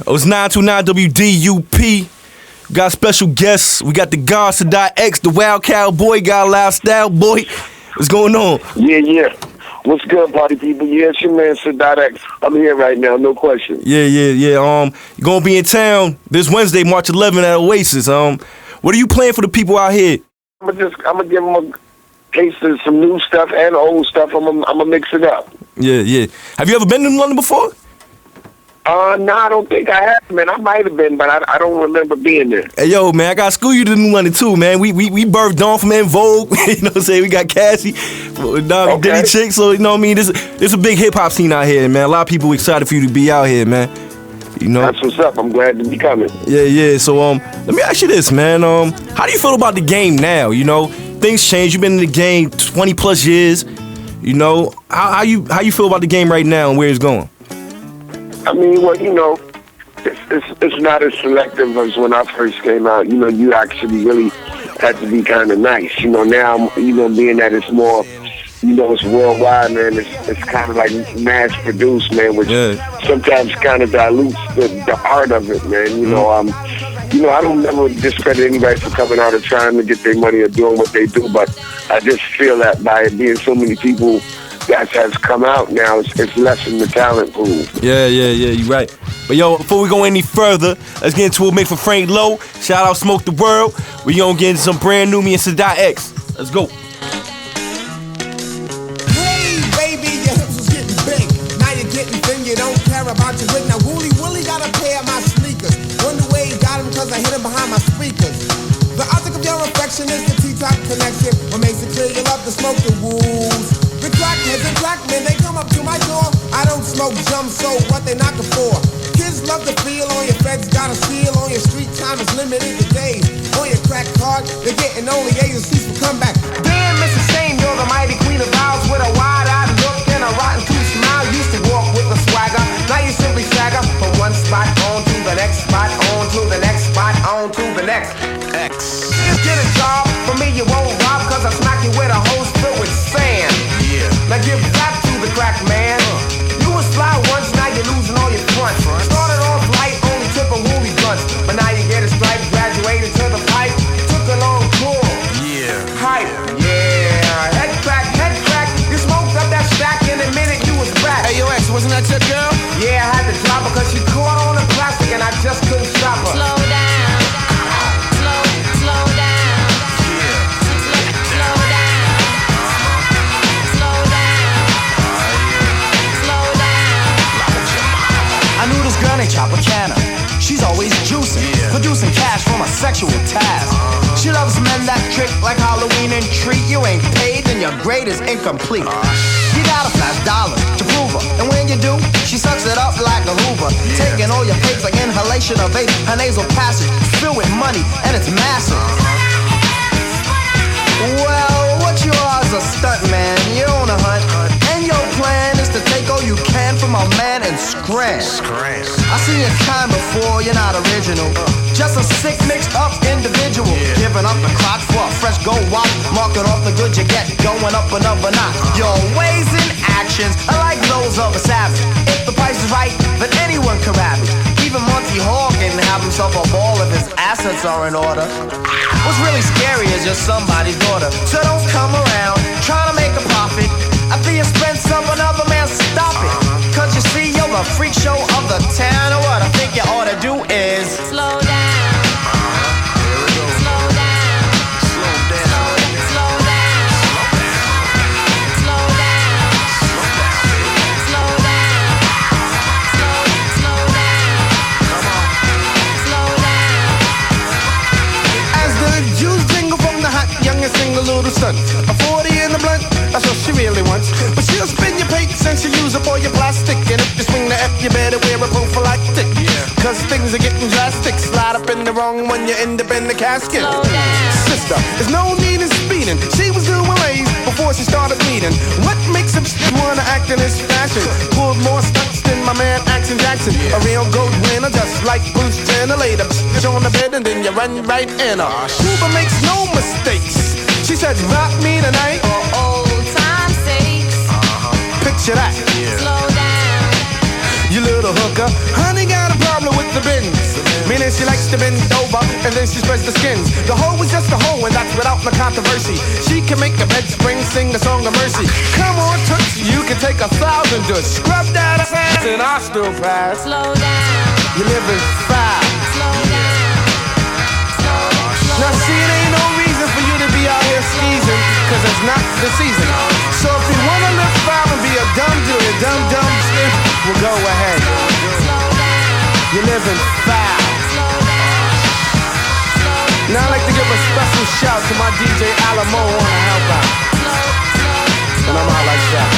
Oh, it's 92.9 WDUP. We got special guests. We got the God, Sadat X, the Wild Cowboy, got a lifestyle boy. What's going on? Yeah. What's good, party people? Yeah, it's your man, Sadat X. I'm here right now, no question. Yeah. You're gonna be in town this Wednesday, March 11th at Oasis. What are you playing for the people out here? I'm gonna give them a taste of some new stuff and old stuff. I'm gonna mix it up. Yeah. Have you ever been to London before? No, I don't think I have, man. I might have been, but I don't remember being there. Hey, yo, man, I got to school you to New London, too, man. We birthed Dawn from En Vogue. You know what I'm saying? We got Cassie, Diddy Chick. So, you know what I mean? There's a big hip-hop scene out here, man. A lot of people excited for you to be out here, man. You know? That's what's up. I'm glad to be coming. Yeah. So, let me ask you this, man. How do you feel about the game now? You know, things change. You've been in the game 20-plus years. You know, how you feel about the game right now and where it's going? I mean, well, you know, it's not as selective as when I first came out. You know, you actually really had to be kind of nice. You know, now, you know, being that it's more, you know, it's worldwide, man, it's kind of like mass produced, man, which sometimes kind of dilutes the art of it, man. You know, I don't never discredit anybody for coming out and trying to get their money or doing what they do, but I just feel that by it being so many people that has come out now, it's lessened the talent pool. Yeah, you're right. But yo, before we go any further, let's get into a mix for Frank Lowe. Shout out Smoke the World. We gonna get into some brand new me and Sadat X. Let's go. Hey, baby, your hips was getting big. Now you're getting thin, you don't care about your wig. Now Willie got a pair of my sneakers. Wonder where he got them, cause I hit him behind my speakers. The object of your affection is the T-top connection. What makes it clear you love to smoke the wolves. The crackheads and black men, they come up to my door. I don't smoke jump, so what they knocking for? Kids love to feel on your feds, got a seal on your street time is limited to days. On your crack card, they're getting only agencies for comeback. Damn, Mrs. Shane, you're the mighty queen of vows with a wide-eyed look and a rotten tooth smile. Used to walk with a swagger, now you simply stagger from one spot on to the next spot, on to the next spot, on to the next. X. Just get a job, for me you won't rob, cause I smack you with a hose filled with sand. Now give back to the crack man. You was fly once, now you're losing all your front. Started off light, only took a woolly blunts, but now you get a stripe, graduated to the pipe. Took a long tour. Hype. Head crack. You smoked up that stack in a minute, you was back. Hey, yo, X, wasn't that your girl? Yeah, I had to drop her cause she caught on the plastic and I just couldn't stop her. Slow down. Slow down. Granny Chopacana, she's always juicing, producing cash from a sexual task. She loves men that trick like Halloween and treat. You ain't paid, then your grade is incomplete. You gotta flash dollars to prove her, and when you do, she sucks it up like a Hoover. Taking all your pics like inhalation of vape. Her nasal passage filled with money, and it's massive. Well, what you are is a stunt man. You're on a hunt, and your plan is to take all you can from a man and scram. I've seen your kind before, you're not original. Just a sick, mixed up individual. Giving up the crotch for a fresh gold watch. Marking off the good you get, going up another notch. Your ways and actions are like those of a savage. If the price is right, then anyone can rap it. Even Monty Hall can have himself a ball if his assets are in order. What's really scary is you're somebody's daughter. So don't come around trying to make a profit after you spend some another man. Stop it. Cause you see, you're the freak show of the town. And what I think you ought to do is slow down. Here we go. Slow down. Slow down. Slow down. Slow down. Slow down. Slow down. Come on. Slow down. As the juice jingle from the hot youngest single little son. A 40 in the blunt, that's what she really wants. But she'll spin your plate since you use up all your plastic. And if you swing the F, you better wear a prophylactic. Cause things are getting drastic. Slide up in the wrong one, you end up in the casket. Slow down. Sister, there's no need in speeding. She was doing lays before she started bleeding. What makes him wanna act in this fashion? Pulled more stunts than my man Action Jackson. A real gold winner, just like Bruce Jenner. Later, on the bed and then you run right in her. Cuba makes no mistakes. She said, rock me tonight. For old time's sakes. Picture that. Slow down. You little hooker. Honey got a problem with the the bins. Meaning she likes to bend over and then she spreads the skins. The hoe is just a hoe and that's without no controversy. She can make the bed spring sing the song of mercy. Come on, Toots, you can take 1,000 just scrub that ass and I still pass. Slow down. You living fast. Slow down. Now see, it ain't no reason for you to be out here skeezing, cause it's not the season. So if you wanna live foul and be a dumb stiff, well go ahead. You're living foul. Now I'd like to give a special shout to my DJ Alamo on the help out. And I'm out like that.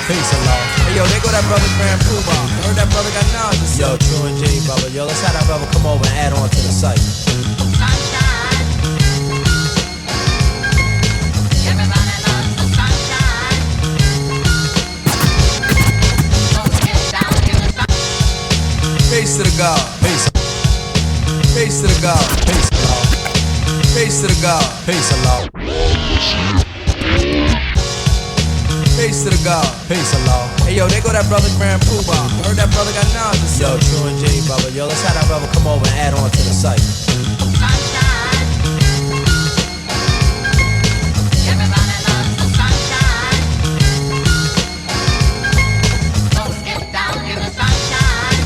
Peace and love. Hey, yo, they go that brother Grand Poobah. Heard that brother got knowledge. Yo, True and J, brother. Yo, let's have that brother come over and add on to the site. Sunshine. Everybody loves the sunshine. Oh, get down in the sun. Peace to the God. Peace. Peace to the God. Peace and love. Peace to the God. Peace and love. Peace to the God. Peace and love. Hey, yo, they go that brother Grand Poobah. Heard that brother got knowledge. Yo, True and J, brother. Yo, let's have that brother come over and add on to the site. Sunshine. Everybody loves the sunshine. Oh, get down in the sunshine.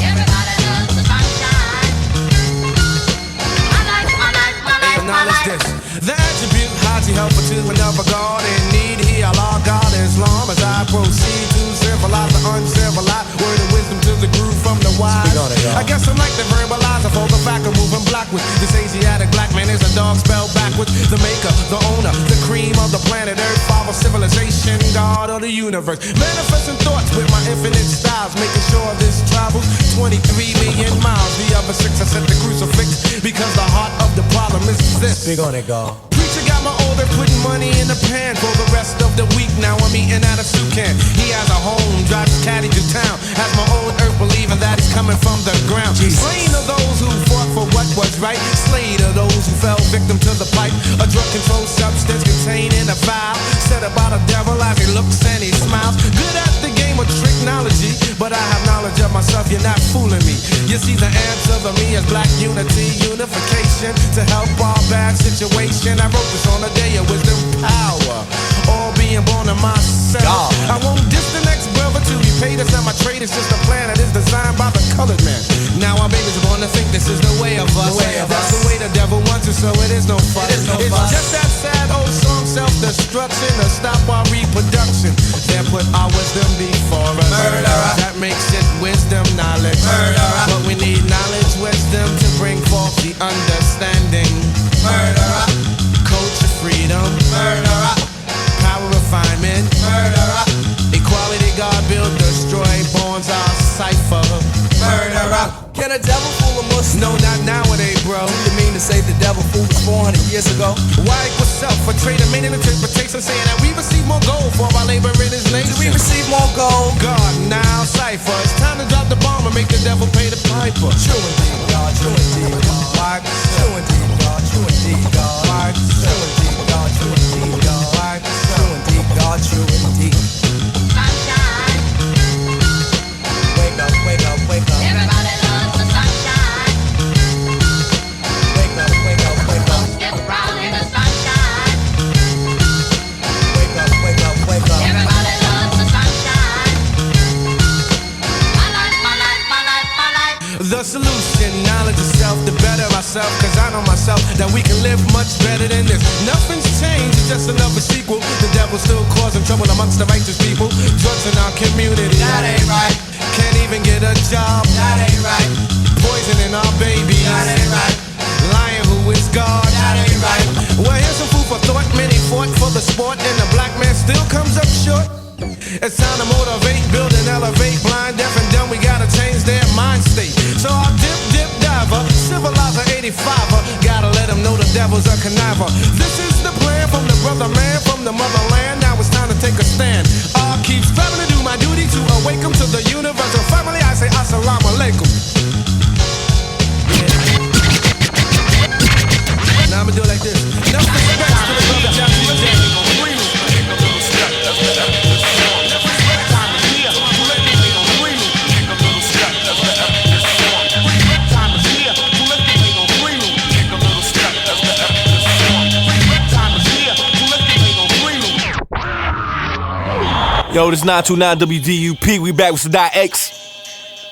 Everybody loves the sunshine. Now let's this. The attribute Haji helper to another God in need. He Allah God Islam as I proceed to civilize the uncivilized. Word of wisdom to the groove from the wise. I guess I'm like the verbalizer for the fact of moving blackwards. This Asiatic black man is a dog spelled backwards. The maker, the owner, the cream of the planet Earth, father civilization, God of the universe. Manifesting thoughts with my infinite styles, making sure this travels 23 million miles. The other 6 I set the crucifix because the heart of the problem is this. Big on it, God. Preacher got my older putting money in the pan for the rest of the week. Now I'm eating out of soup can. He has a home, drives his caddy to town. Has my old earth believing that he's coming from the ground. Slain are those who fought for what was right. Slayed are those who fell victim to the pipe. A drug-controlled substance containing a vial. Set up by the devil as he looks and he smiles. Good at the game of tricknology, but I have knowledge of myself, you're not fooling me. You see the answer to me is black unity, unification to help our bad situation. I wrote this on a day of wisdom power, all being born of myself. God. I won't diss the next brother to be paid. It's not my trade, it's just a plan that is designed by the colored man. Now our babies are born to think this is the way of us. That's the way the devil wants it, so it is no fuss. It's just that sad old song, self-destruction, to stop our reproduction. Then put our wisdom before us. Murderer. That makes it wisdom, knowledge. Murderer. But we need knowledge, wisdom to bring forth the understanding. Murderer. Culture, freedom. Murderer. Power, refinement. Murderer. Equality, God build, destroy, bonds, our cipher. Murderer. Can a devil fool a Muslim? No, not nowadays, bro. You mean to say the devil fooled us 400 years ago? Why equals self? A trade of meaning interpretation saying that we receive more gold for our labor in his nation. Do we receive more gold? God, now cipher. It's time to drop the bomb and make the devil pay the piper. True indeed, God. True indeed, God. True indeed, God. True indeed, God. True indeed, God. True indeed, God. True indeed, God. True indeed. Sunshine. Wake up, wake up, wake up. Everybody loves the sunshine. Wake up, wake up, wake up. Get brown in the sunshine. Wake up, wake up, wake up. Everybody loves the sunshine. My life, my life, my life, my life. The solution, knowledge of self, to better ourselves. Cause I know myself that we can live much better than this. Nothing's changed, it's just another sequel. The devil's still causing trouble amongst the righteous people. Drugs in our community. That ain't right. Can't even get a job. That ain't right. Poisoning our babies. That ain't right. Lying who is God. That ain't right. Well, here's some food for thought. Many fought for the sport, and the black man still comes up short. It's time to motivate, build and elevate. Blind, deaf, and dumb, we gotta change their mind state. So our dip, diver, civilizer 85er, gotta let them know the devil's a conniver. This is the plan from the brother man, from the motherland. Now it's time to take a stand. I keep striving to do my duty to awaken to the universal family. I say assalamu alaikum. Yo, this 92.9 WDUP. We back with Sadat X.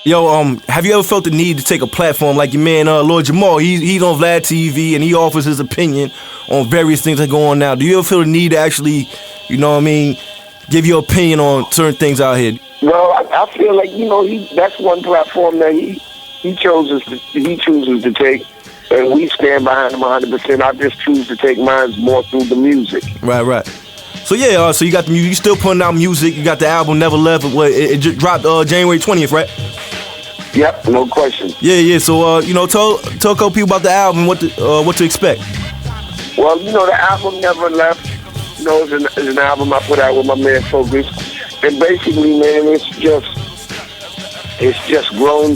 Yo, have you ever felt the need to take a platform like your man, Lord Jamal? He's on Vlad TV and he offers his opinion on various things that go on now. Do you ever feel the need to actually, you know what I mean, give your opinion on certain things out here? Well, I feel like, you know, that's one platform that he chooses to take, and we stand behind him 100%. I just choose to take mine more through the music. Right. So yeah, so you got the music. You still putting out music. You got the album Never Left. It just dropped January 20th, right? Yep, no question. Yeah. So you know, tell a couple people about the album, what to expect. Well, you know, the album Never Left. You know, it's an album I put out with my man Focus, and basically, man, it's just grown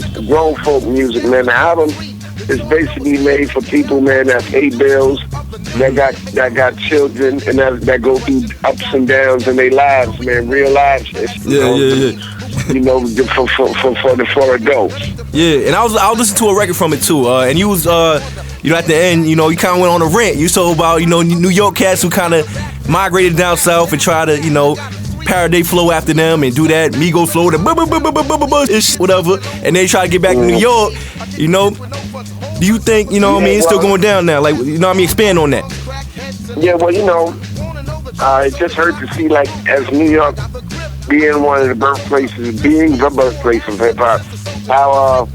folk music, man. The album is basically made for people, man, that pay bills, that got children, and that go through ups and downs in their lives, man, real lives. Yeah. You know, for adults. Yeah, and I was listening to a record from it too, and you was you know, at the end, you know, you kind of went on a rant. You told about, you know, New York cats who kind of migrated down south and try to, you know, parody flow after them and do that Migos flow, whatever, and they try to get back to New York. You know, do you think, you know what I mean, it's still going down now? Like, you know what I mean, expand on that. Yeah, well, you know, it just hurt to see, like, as New York being one of the birthplaces, being the birthplace of hip-hop, how,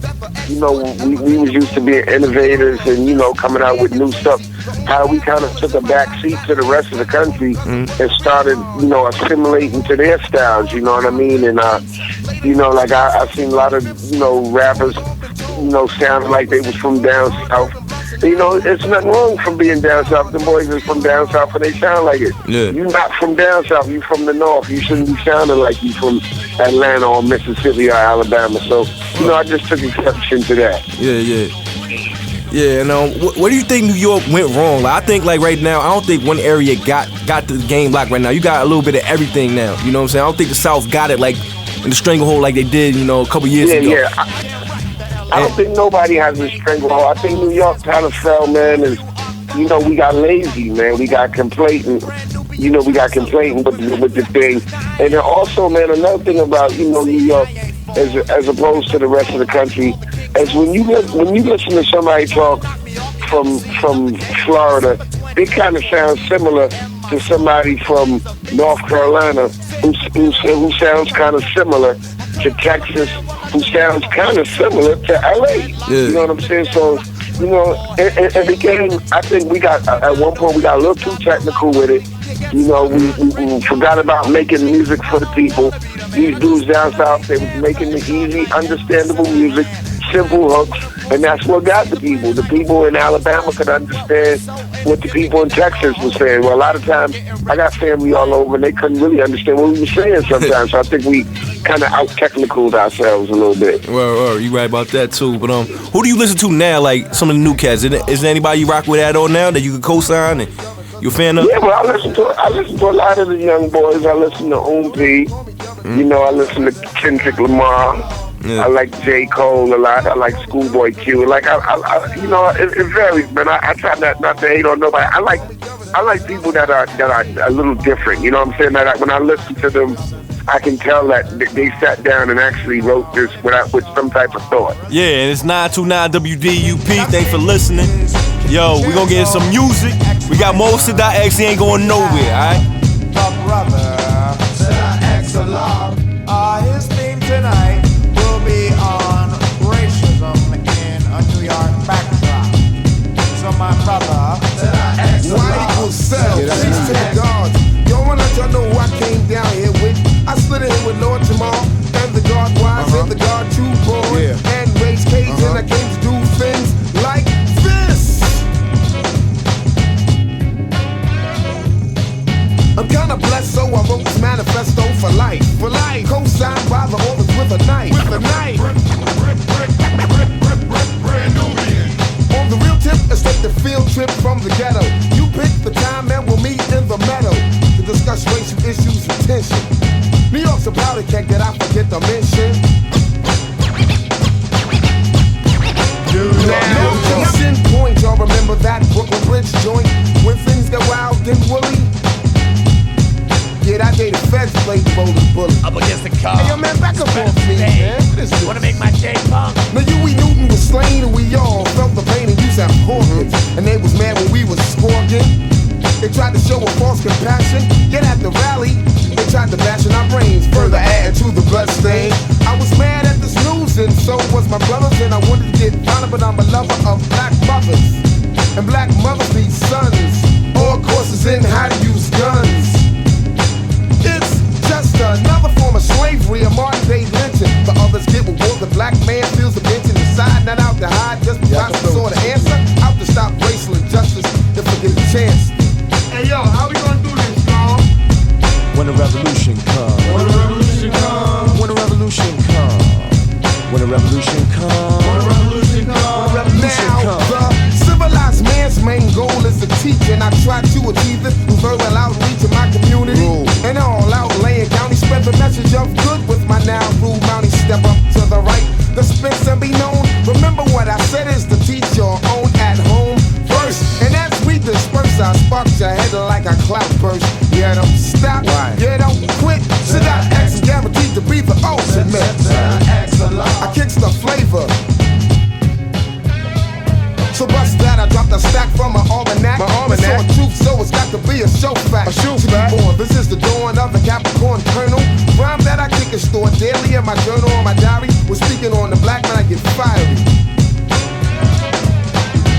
you know, we was used to being innovators and, you know, coming out with new stuff, how we kind of took a back seat to the rest of the country and started, you know, assimilating to their styles, you know what I mean? And, you know, like, I've seen a lot of, you know, rappers, you know, sounding like they was from down south. You know, it's nothing wrong from being down south. The boys is from down south and they sound like it. Yeah. You're not from down south. You're from the north. You shouldn't be sounding like you from Atlanta or Mississippi or Alabama. So, you know, I just took exception to that. Yeah, and what do you think New York went wrong? Like, I think, like, right now, I don't think one area got the game locked right now. You got a little bit of everything now. You know what I'm saying? I don't think the South got it, like, in the stranglehold like they did, you know, a couple years ago. Yeah. I don't think nobody has a stranglehold. I think New York kind of fell, man, is, you know, we got lazy, man. We got complacent. You know, we got complacent with the thing. And then also, man, another thing about, you know, New York, as opposed to the rest of the country, is when you listen to somebody talk from Florida, it kind of sounds similar to somebody from North Carolina who sounds kind of similar to Texas, who sounds kind of similar to LA. Yeah. You know what I'm saying? So, you know, it became, I think we got, at one point, we got a little too technical with it. You know, we forgot about making music for the people. These dudes down south, they was making the easy, understandable music, simple hooks, and that's what got the people. The people in Alabama could understand what the people in Texas were saying. Well, a lot of times, I got family all over, and they couldn't really understand what we were saying sometimes. So I think we kind of out-technicaled ourselves a little bit. Well, you right about that, too. But who do you listen to now, like some of the new cats? Is there anybody you rock with at all now that you could co-sign and you a fan of? Yeah, well, I listen to a lot of the young boys. I listen to P. You know, I listen to Kendrick Lamar. Yeah. I like J. Cole a lot. I like Schoolboy Q. Like, I you know, it varies, man. I try not to hate on nobody. I like people that are a little different. You know what I'm saying? That when I listen to them, I can tell that they sat down and actually wrote this with some type of thought. Yeah, and it's 92.9 WDUP. Thanks for listening. Yo, we gonna get some music. We got more Sadat X. He ain't going nowhere, all right? The brother, Sadat X alive. His theme tonight will be on racism in a New York backdrop. So my brother, Sadat X alive. White equals self, thanks to the gods. Yo, wanna let y'all know who I came down here with? I slid in with Lord Jamal and the God Wise and the God True Boy and Rage Cage, and I came to do things like this. I'm kinda blessed, so I wrote this manifesto for life. Co-signed by the authors with a knife. On the real tip, it's like the field trip from the ghetto. You pick the time and we'll meet in the meadow to discuss racial issues and tension. New York's a powder keg that I forget to mention. No case in point, y'all remember that Brooklyn Bridge joint when things get wild and woolly? forget I dated feds, played bowling bullet. Up against the car. Hey, yo, man, back up off me, man. What is this? Wanna make my day punk? Now Huey Newton was slain and we all felt the pain and used our organs. And they was mad when we was scorking. They tried to show a false compassion, yet at the rally, they tried to bash in our brains, further adding to the bloodstain. I was mad at this news and so was my brothers, and I wanted to get violent, but I'm a lover of black mothers. And black mothers need sons, or courses in how to use guns. It's just another form of slavery, a modern day lynching. But others get reward, the black man feels the bench inside, not out to hide, just provide some sort of answer. Out to stop racial injustice, if we get a chance. Hey yo, how we gonna do this, y'all? When the revolution comes. When the revolution comes. When the revolution comes. When the revolution comes. When the revolution comes. Now, the civilized man's main goal is to teach, and I try to achieve it with verbal outreach to my community. And all out laying county, spread the message of good with my now rule mountie. Step up to the right, dispense and be known. Remember what I said is to teach your own at home first. And as we disperse, I spark your head like a cloud burst. Yeah, don't stop, yeah, don't quit. Sadat X is guaranteed to be the ultimate. I kicks the flavor. So bust that, I dropped a stack from my almanac. It's so truth, so it's got to be a show fact. To be born, this is the dawn of the Capricorn Colonel. Rhyme that I kick and store daily in my journal or my diary. We're speaking on the black man, I get fiery.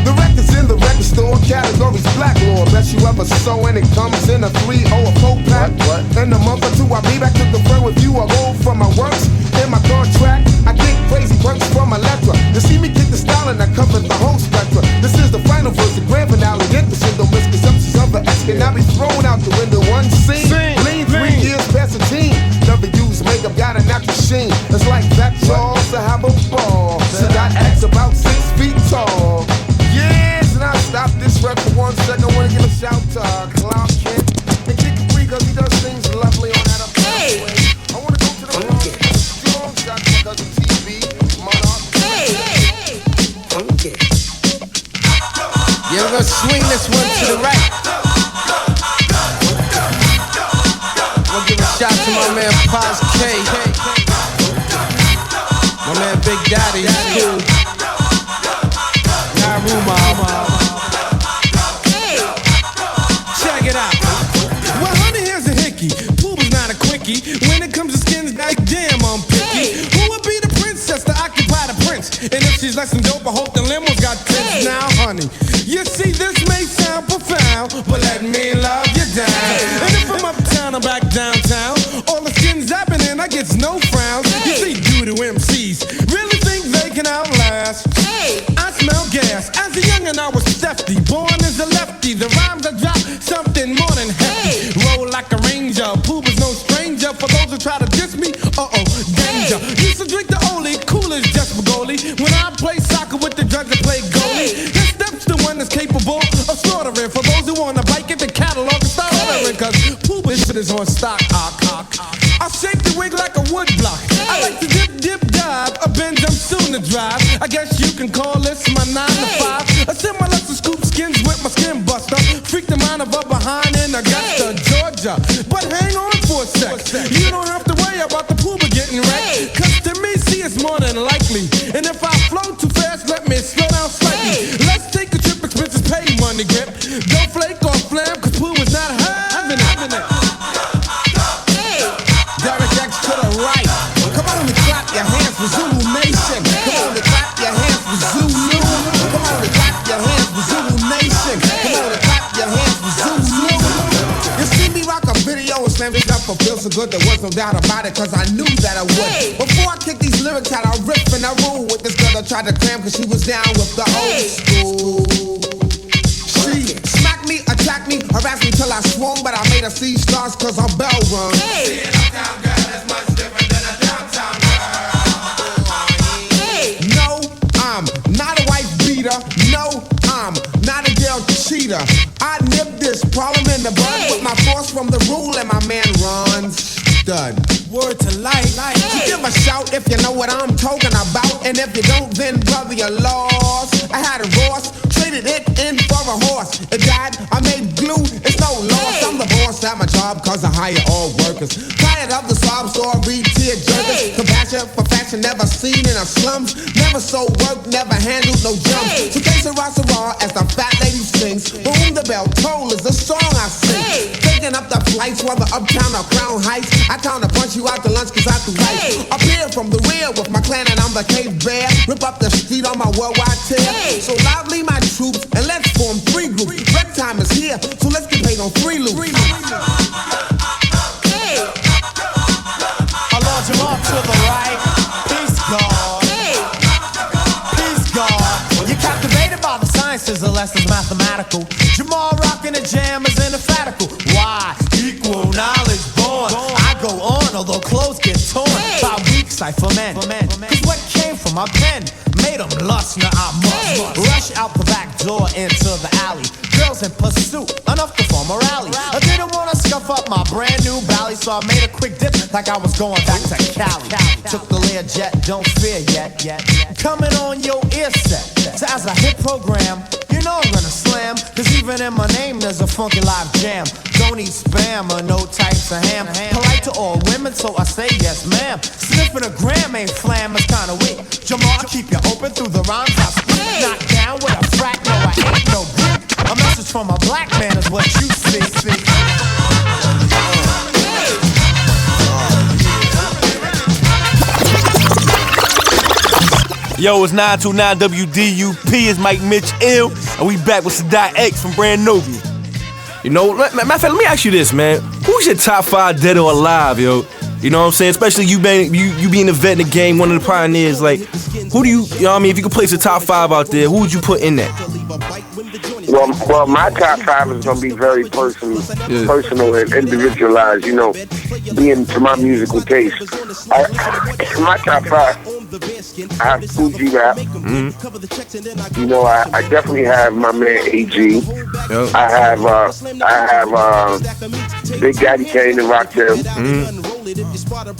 The record's in the record store, categories black law. Best you ever saw, and it comes in a 3 or a 4-pack. In a month or two, I'll be back to confirm with you. I roll from my works in my contract. I get crazy works from my letter. You see me kick the style and I cover the whole spectrum. This is the final verse, the grand finale. Get the shit, no misconceptions of the X cannot be thrown out the window. One scene, lean 3 years past a team. Never use makeup, got a natural sheen. It's like that, y'all, to have a ball. So that X about 6 feet tall. Yes, and I stop this rap for 1 second. I wanna give a shout to Cloud Kid and Kick It Free, cause he does things lovely on that way. I wanna go to the long shot because of TV, Monarch. Okay. Yeah, we're gonna swing this one to the right. I'm gonna give a shout to my man Paz K. My man Big Daddy, he's cool. Check it out. Well, honey, here's a hickey. Pooh was not a quickie. When it comes to skins, like damn, I'm picky. Who would be the princess to occupy the prince? And if she's less than dope, I hope the limo's got tits. Now, honey, you see, this may sound profound, but let me love you down. And if I'm uptown, I'm back downtown. All the skins happening, I get no frowns. You see, due to MCs, really think they can outlast. I smell gas. As a youngin', I was hefty. Born as a lefty. The rhymes I drop, something more than hefty. Roll like a ranger. Pooh was no stranger. For those who try to diss me, danger. Used to drink the Oli, cool as just for goalie. When I play soccer with the drugs, I play goalie. His step's the one that's capable of slaughtering. For those who wanna bike it, the catalog and start ordering. Cause Pooh is on stock. I shake the wig like a wood block. I like to dip, dive. A Benz I'm soon to drive. I guess you can call this my 9 to 5. I similar to scoop skins with my skin buster. Freak the mind of up behind in Augusta, Georgia. But hang on for a sec. You don't have to worry about the Pooba getting wrecked. Cause to me, see, it's more than likely. And if I flow too fast, let me slow down slightly. Let's take a trip, expenses pay money grip. Don't flake or flam, cause Pooh is not having it. Derek X to the right. Come on and clap your hands for Zulu Nation. Come on and clap your hands for Zulu. Come on and clap your hands for Zulu Nation. Come on and clap your hands for Zulu. You see me rock a video and slam it up for feel so good, there was no doubt about it, cause I knew that I would. Before I kick these lyrics out, I riff and I rule with this girl that tried to cram cause she was down with the old school. She smacked me, attacked me, harassed me till I swung, but I made her see stars cause I'm bell rung. See an uptown girl that's much different than a downtown girl. No, I'm not a wife beater. No, I'm not a girl cheater. I nip this problem in the bud with my force from the rule and my man runs stud. Word to life. So give a shout if you know what I'm talking about. And if you don't, then brother, you're lost. I had a horse, traded it in for a horse. It died, I made glue, it's no loss. I'm the boss at my job. job cause I hire all workers. Tired of the sob story, tear jerkers. Compassion for fashion never seen in our slums. Never sold work, never handled no jumps. So case Sarah as the fat lady sings. Boom, the bell toll is the song I sing. Taking up the flights while the uptown or Crown Heights. I count to punch you out to lunch cause I do right. Up here from the rear with my clan and I'm the cave bear. Rip up the street on my worldwide tear. So loudly my troops and let's form 3 groups. Red time is here, so let's get paid on 3 loops. Hey. I launch him off to the right. Peace God. Hey. Peace God. You're captivated by the sciences, the lessons mathematical. Jamal rocking the jam is inadequate. Why? Equal knowledge born. I go on, although clothes get torn. By weeks I ferment. Cause what came from my pen made them lust, now I must rush out the back door into the alley. Girls in pursuit, enough to form a rally. I didn't want to scuff up my brand new Bally, so I made a quick dip like I was going back to Cali. Took the Learjet, don't fear yet. Coming on your ear set. So as I hit program, you know I'm gonna slam. Cause even in my name there's a funky live jam. Don't eat spam or no types of ham. Polite to all women, so I say yes ma'am. Sniffing a gram ain't flam, it's kinda weak. Jamal, keep you open through the rhymes I speak. Not down with a frack, no I ain't no Greek. A message from a black man is what you see. Yo, it's 92.9 WDUP. It's Mike Mitch Ill, and we back with Sadat X from Brand Nubian. You know, matter of fact, let me ask you this, man. Who's your top 5 dead or alive, yo? You know what I'm saying? Especially you being a vet in the game, one of the pioneers. Like, who do you know what I mean? If you could place a top 5 out there, who would you put in that? Well, my top 5 is going to be very personal and individualized, you know, being to my musical taste. My top 5, I have Fuji Rap. Mm-hmm. You know, I definitely have my man AG. Yep. I have Big Daddy Kane and Rocktail. Mm-hmm.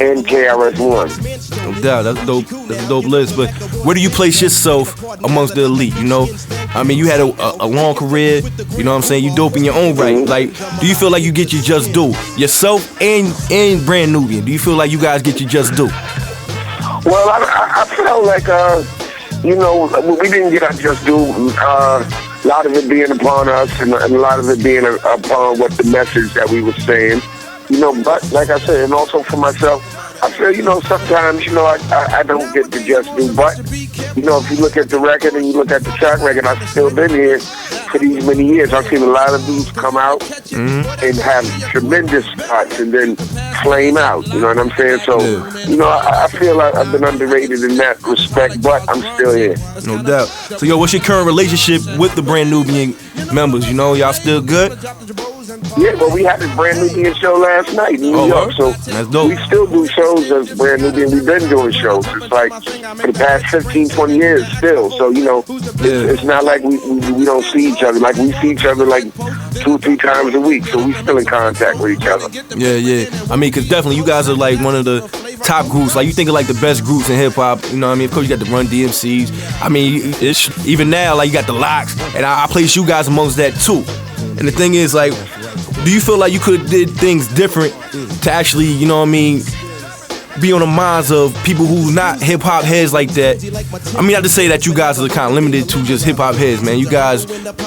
And KRS-One. No doubt, that's dope. That's a dope list. But where do you place yourself amongst the elite? You know, I mean, you had a long career. You know what I'm saying? You dope in your own right. Mm-hmm. Like, do you feel like you get your just due? Yourself and Brand Nubian. Do you feel like you guys get your just due? Well, I felt like you know, we didn't get our just due. A lot of it being upon us, and a lot of it being upon what the message that we were saying. You know, but like I said, and also for myself, I feel, you know, sometimes, you know, I don't get the just due. But, you know, if you look at the record and you look at the track record, I've still been here for these many years. I've seen a lot of dudes come out and have tremendous spots and then flame out. You know what I'm saying? So, you know, I feel like I've been underrated in that respect, but I'm still here. No doubt. So, yo, what's your current relationship with the Brand Nubian members? You know, y'all still good? Yeah, well, we had this Brand Nubian show last night in New York, so that's dope. We still do shows as Brand Nubian. We've been doing shows. It's like for the past 15, 20 years still. So, you know, it's not like we don't see each other. Like, we see each other like 2 or 3 times a week, so we still in contact with each other. Yeah. I mean, because definitely you guys are like one of the top groups. Like, you think of like the best groups in hip-hop. You know what I mean? Of course, you got the Run DMCs. I mean, it's, even now, like, you got the Locks, and I place you guys amongst that too. And the thing is, like, do you feel like you could have did things different to actually, you know what I mean, be on the minds of people who not hip-hop heads like that? I mean, not to say that you guys are kind of limited to just hip-hop heads, man. You guys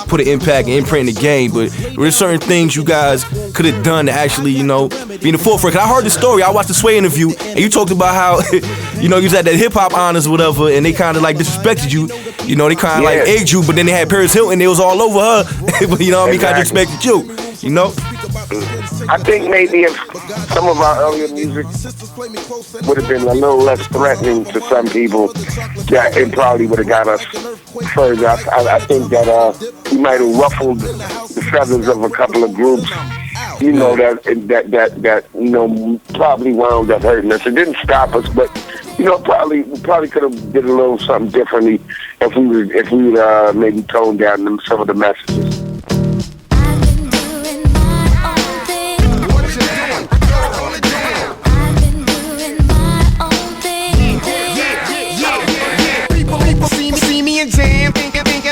put an impact and imprint in the game, but there's certain things you guys could have done to actually, you know, be in the forefront. Cause I heard the story, I watched the Sway interview, and you talked about how, you know, you was at that hip-hop honors or whatever, and they kind of like disrespected you. You know, they kind of like egged you, but then they had Paris Hilton, they was all over her. But you know what I mean, kind of disrespected you, you know? I think maybe if some of our earlier music would have been a little less threatening to some people, that it probably would have got us further. I think that we might have ruffled the feathers of a couple of groups, you know, that you know, probably wound up hurting us. It didn't stop us, but you know, we probably could have did a little something differently if we would maybe toned down some of the messages.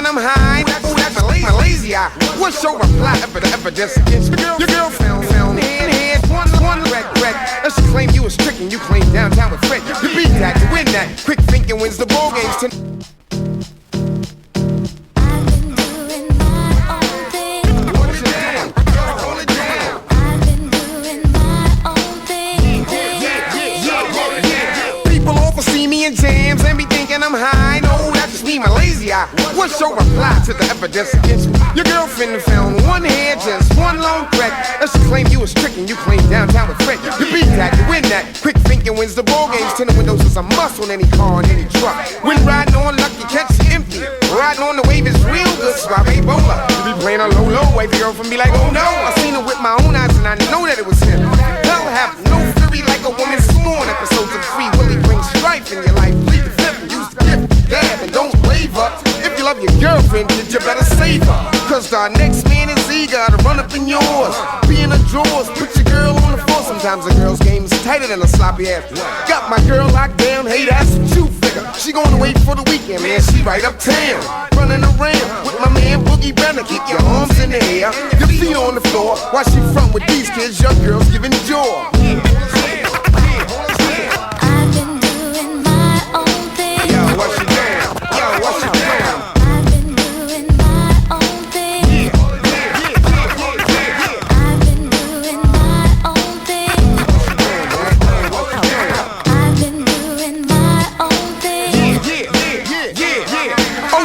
I'm high, that's a lazy eye. What's your reply? Ever this? Your girl found hand threat. And she claimed you was tricking, you claimed downtown with Fred. You beat that, you win that. Quick thinking wins the ball games tonight. Jams and be thinking I'm high. No, that's just me, my lazy eye. What's your reply to the evidence against me? Your girlfriend found one hand, just one lone threat. And she claimed you was tricking, you claimed downtown with Fred. You beat that, you win that. Quick thinking wins the ball games. Tinted windows is a must on any car and any truck. When riding on luck, you catch it empty. Riding on the wave is real good, Suave Ebola. You be playing a low, wave your girlfriend be like, oh no. I seen it with my own eyes and I know that it was him. Hell have no fury like a woman scorn. Episodes of Free Willy bring strife in your life. Plead the fifth and use the gift, dab and don't waver. If you love your girlfriend, kid, you better save her. Cause our next man is eager to run up in yours. Be in the drawers, put your girl on the floor. Sometimes a girl's game is tighter than a sloppy ass. Got my girl locked down, hey, that's what you figure. She gonna wait for the weekend, man, she right uptown. Running around with my man Boogie Banner. Keep your arms in the air, your feet on the floor. While she front with these kids, your girl's giving joy.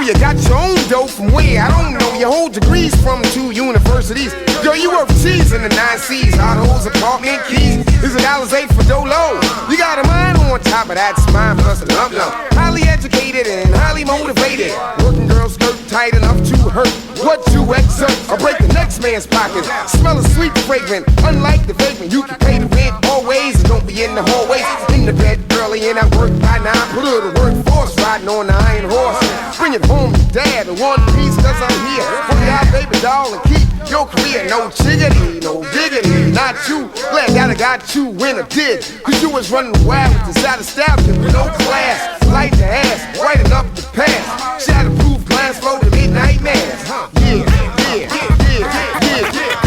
You got your own dough from where? I don't know. You hold degrees from 2 universities. Girl, you work cheese in the 9 C's. Hot holes, apartment keys. Is $1.08 for Dolo? You got a mind on top of that smile plus a lump lump. Highly educated and highly motivated. Working girls skirt tight enough to hurt. What you exert or break the next man's pocket. Smell a sweet fragrant. Unlike the vagrant, you can pay the rent always and don't be in the hallways. In the bed early and I work by 9. Put her to workforce riding on the iron horse. Bring it home to dad in one piece cause I'm here. For y'all baby doll and keep your career. No chiggity, no diggity, not you. Glad that I got you when I did. Cause you was running wild with this out of establishment with no class. Light the ass, right enough to pass. Shatterproof glass flow to midnight mass. Yeah, yeah, yeah, yeah, yeah.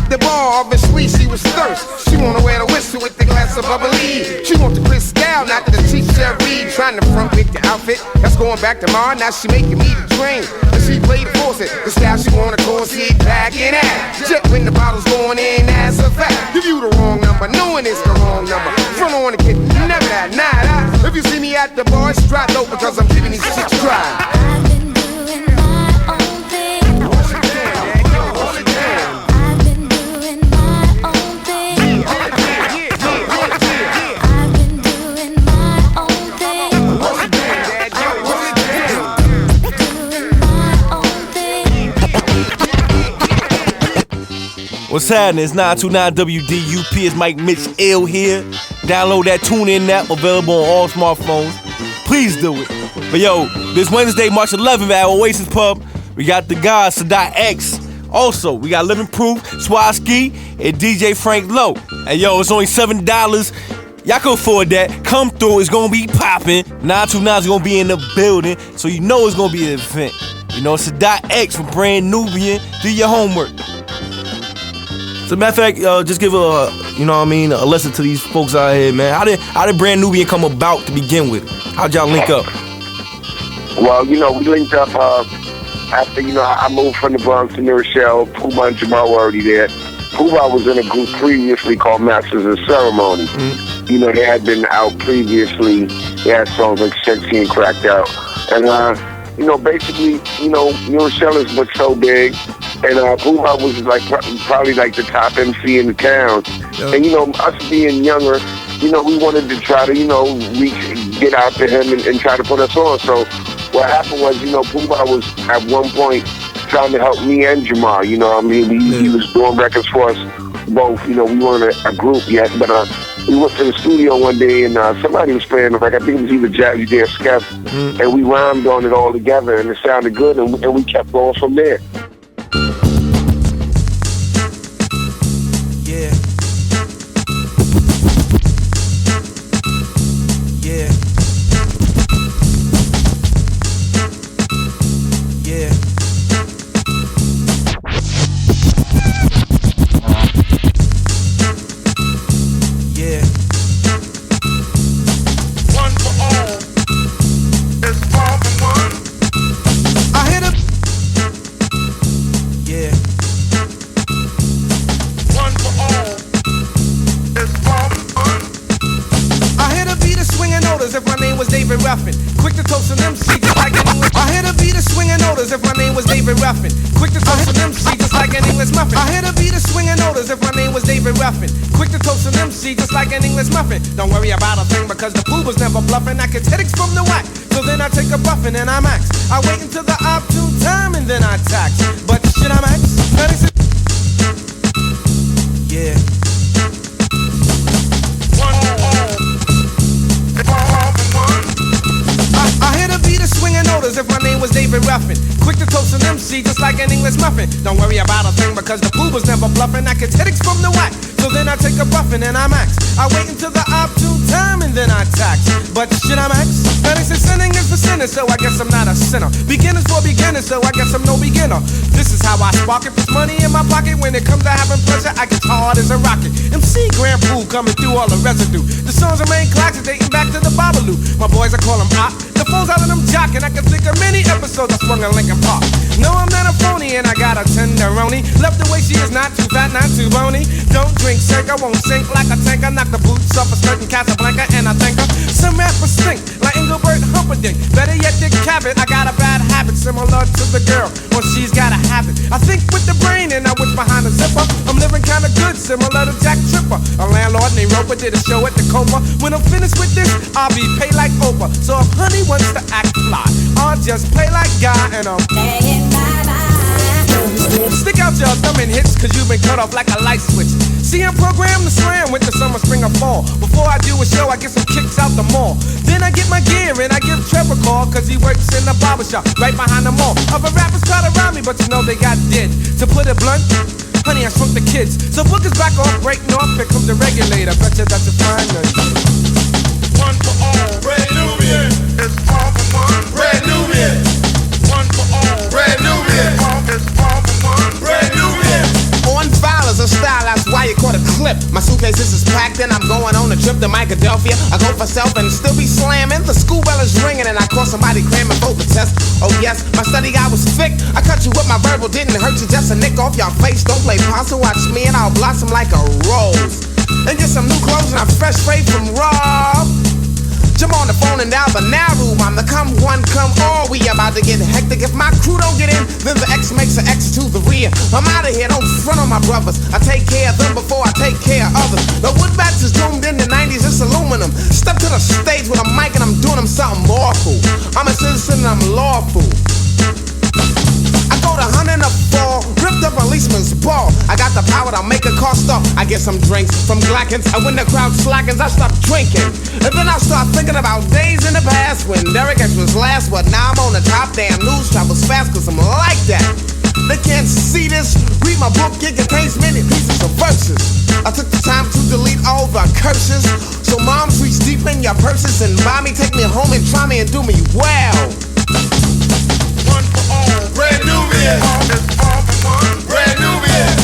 The bar, obviously she was thirst. She wanna wear the whistle with the glass of bubbly. She want the Cristal, not the T-Cherry. Trying to front with the outfit that's going back tomorrow. Now she making me the train. And she played the faucet. The style she wanna cause it back in that. Jet when the bottle's going in, as a fact. Give you the wrong number, knowing it's the wrong number. Front on the kid, never that, nah. If you see me at the bar, it's dry though because I'm giving these chicks dry. What's happening? It's 92.9 WDUP. It's Mike Mitch Ill here. Download that TuneIn app, available on all smartphones. Please do it. But yo, this Wednesday, March 11th at Oasis Pub, we got the guys Sadat X. Also, we got Living Proof, Swaski, and DJ Frank Lowe. And yo, it's only $7. Y'all can afford that. Come through. It's gonna be popping. 929 is gonna be in the building, so you know it's gonna be an event. You know, Sadat X from Brand Nubian. Do your homework. So matter of fact, just give a, you know what I mean, a lesson to these folks out here, man. How did Brand Nubian come about to begin with? How'd y'all link up? Well, you know, we linked up after, you know, I moved from the Bronx to New Rochelle. Pooh and Jamal were already there. Pooh was in a group previously called Masters of Ceremony. Mm-hmm. You know, they had been out previously. They had songs like Sexy and Cracked Out. And, you know, basically, you know, New Rochelle is what's so big. And Pooh was like probably like the top MC in the town. Yep. And, you know, us being younger, you know, we wanted to try to, you know, get out to him and try to put us on. So what happened was, you know, Pooh was at one point trying to help me and Jamal. You know what I mean? He was doing records for us both. You know, we weren't a group yet, but we went to the studio one day and somebody was playing the record. I think it was either Jazzy Dare Skeff, and we rhymed on it all together and it sounded good and we kept going from there. David Ruffin. Quick to toast an MC just like an English. I hit a beat of swinging notice if my name was David Ruffin. Quick to toast an MC just like an English muffin. I hit a beat of swinging notice if my name was David Ruffin. Quick to toast an MC just like an English muffin. Don't worry about a thing because the fool was never bluffing. I get headaches from the whack, so then I take a buffin' and I max. I wait until the opportune time and then I tax. But shit, I max. Yeah. I hit a beat of swinging notice if my name was David Ruffin. Quick to toast an MC just like an English muffin. Don't worry about a thing because the fool was never bluffing. I get headaches from the whack, so then I take a buffin' and I max. I wait until the opportune time and then I tax. But shit, I max. Now they say sinning is for sinners, so I guess I'm not a sinner. Beginners for beginners, so I guess I'm no beginner. This is how I spark it. Put money in my pocket. When it comes to having pleasure, I get hard as a rocket. MC Grand Poo coming through all the residue. The songs remain classic, dating back to the Babalu. My boys, I call them op. The phone's out of them jockin'. I can think of many episodes I swung in Lincoln Park. No, I'm not a phony and I got a tenderoni. Left the way she is, not too fat, not too bony. Don't drink, sink, I won't sink like a tank. I knock the boots off a skirt in Casablanca and I think her. Some rappers stink like Engelbert Humperdinck. Better yet, Dick Cavett. I got a bad habit similar to the girl when she's got a habit. I think with the brain and I wish behind the zipper. I'm living kinda good, similar to Jack Tripper. A landlord named Roper did a show at the Coma. When I'm finished with this, I'll be paid like Oprah. So if honey wants to act fly, I'll just play like Guy and I'm stick out your thumb and hits, cause you've been cut off like a light switch. See, I'm programmed to slam winter, summer, spring, or fall. Before I do a show, I get some kicks out the mall. Then I get my gear and I give Trevor a call, cause he works in the barbershop right behind the mall. Other rappers try to rhyme me, but you know they got dead. To put it blunt, honey, I shrunk the kids. So bookers back off, breaking off, here comes the regulator. Bet you that's a fine night. One for all, Red Nubian. It's all for one, Red Nubian. One for all, Red Nubian. It's all for one, Red Nubian. On file is a style, that's why you caught a clip. My suitcases is packed and I'm going on a trip to Philadelphia. I go for self and still be slamming. The school bell is ringing and I call somebody cramming for the test. Oh yes, my study guide was thick. I cut you with my verbal, didn't hurt you, just a nick off your face. Don't play possum, watch me and I'll blossom like a rose. And get some new clothes and I'm fresh straight from Rob. Jump on the phone and dial the now room. I'm the come one, come all. We about to get hectic. If my crew don't get in, then the X makes an X to the rear. I'm out of here, don't front on my brothers. I take care of them before I take care of others. The wood bats is doomed in the 90s, it's aluminum. Step to the stage with a mic and I'm doing them something awful. I'm a citizen and I'm lawful. I go to hunting a fall, ripped up a policeman's ball. I got the power to make a car stop. I get some drinks from Glackens, and when the crowd slackens, I stop drinking. And then I start thinking about days in the past when Derek X was last, but now I'm on the top. Damn, news travels fast, cause I'm like that. They can't see this. Read my book, it contains many pieces of verses. I took the time to delete all the curses. So moms, reach deep in your purses and buy me, take me home and try me and do me well. One for all, Red Nubian. It's all for one, Red Nubian.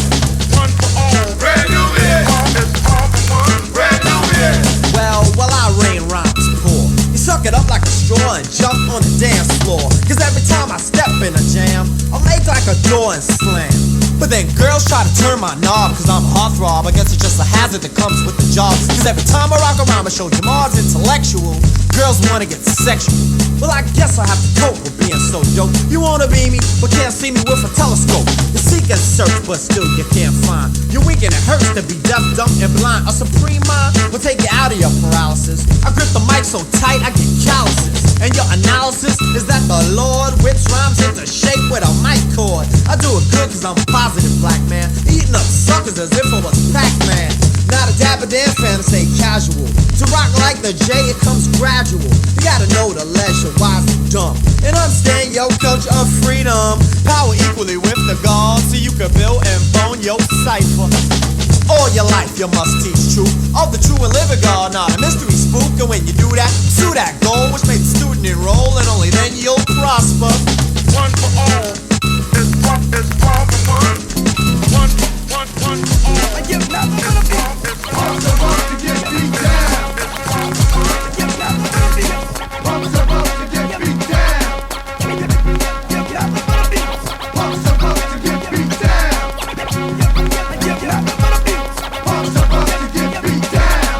One for all, Red Nubian. It's all for one, Red Nubian. Well, I rain rhymes poor. You suck it up like a straw and jump on the dance floor. Cause every time I step in a jam, I'll make like a door and slam. But then girls try to turn my knob, cause I'm a heartthrob. I guess it's just a hazard that comes with the job. Cause every time I rock around, I show Jamal's intellectual. Girls wanna get sexual. Well, I guess I have to cope with being so dope. You wanna be me, but can't see me with a telescope. You seek and search, but still you can't find. You're weak and it hurts to be deaf, dumb, and blind. A supreme mind will take you out of your paralysis. I grip the mic so tight, I get calluses. And your analysis is that the Lord whips rhymes into shape with a mic cord. I do it good cause I'm a positive black man, eating up suckers as if I was Pac-Man. Not a dapper Dan fan to say casual. To rock like the J, it comes gradual. You gotta know the leisure, wise and dumb, and understand your culture of freedom. Power equally with the God, so you can build and bone your cipher. All your life you must teach truth of the true and living God, not a mystery spook. And when you do that, pursue that goal, which makes the student enroll, and only then you'll prosper. One for all, it's all for one. One for all. And you're not gonna be I'm supposed to get beat down. You're not gonna be I'm supposed to get beat down. You're not gonna be I'm supposed to get beat down. You're not gonna be I'm supposed to get beat down.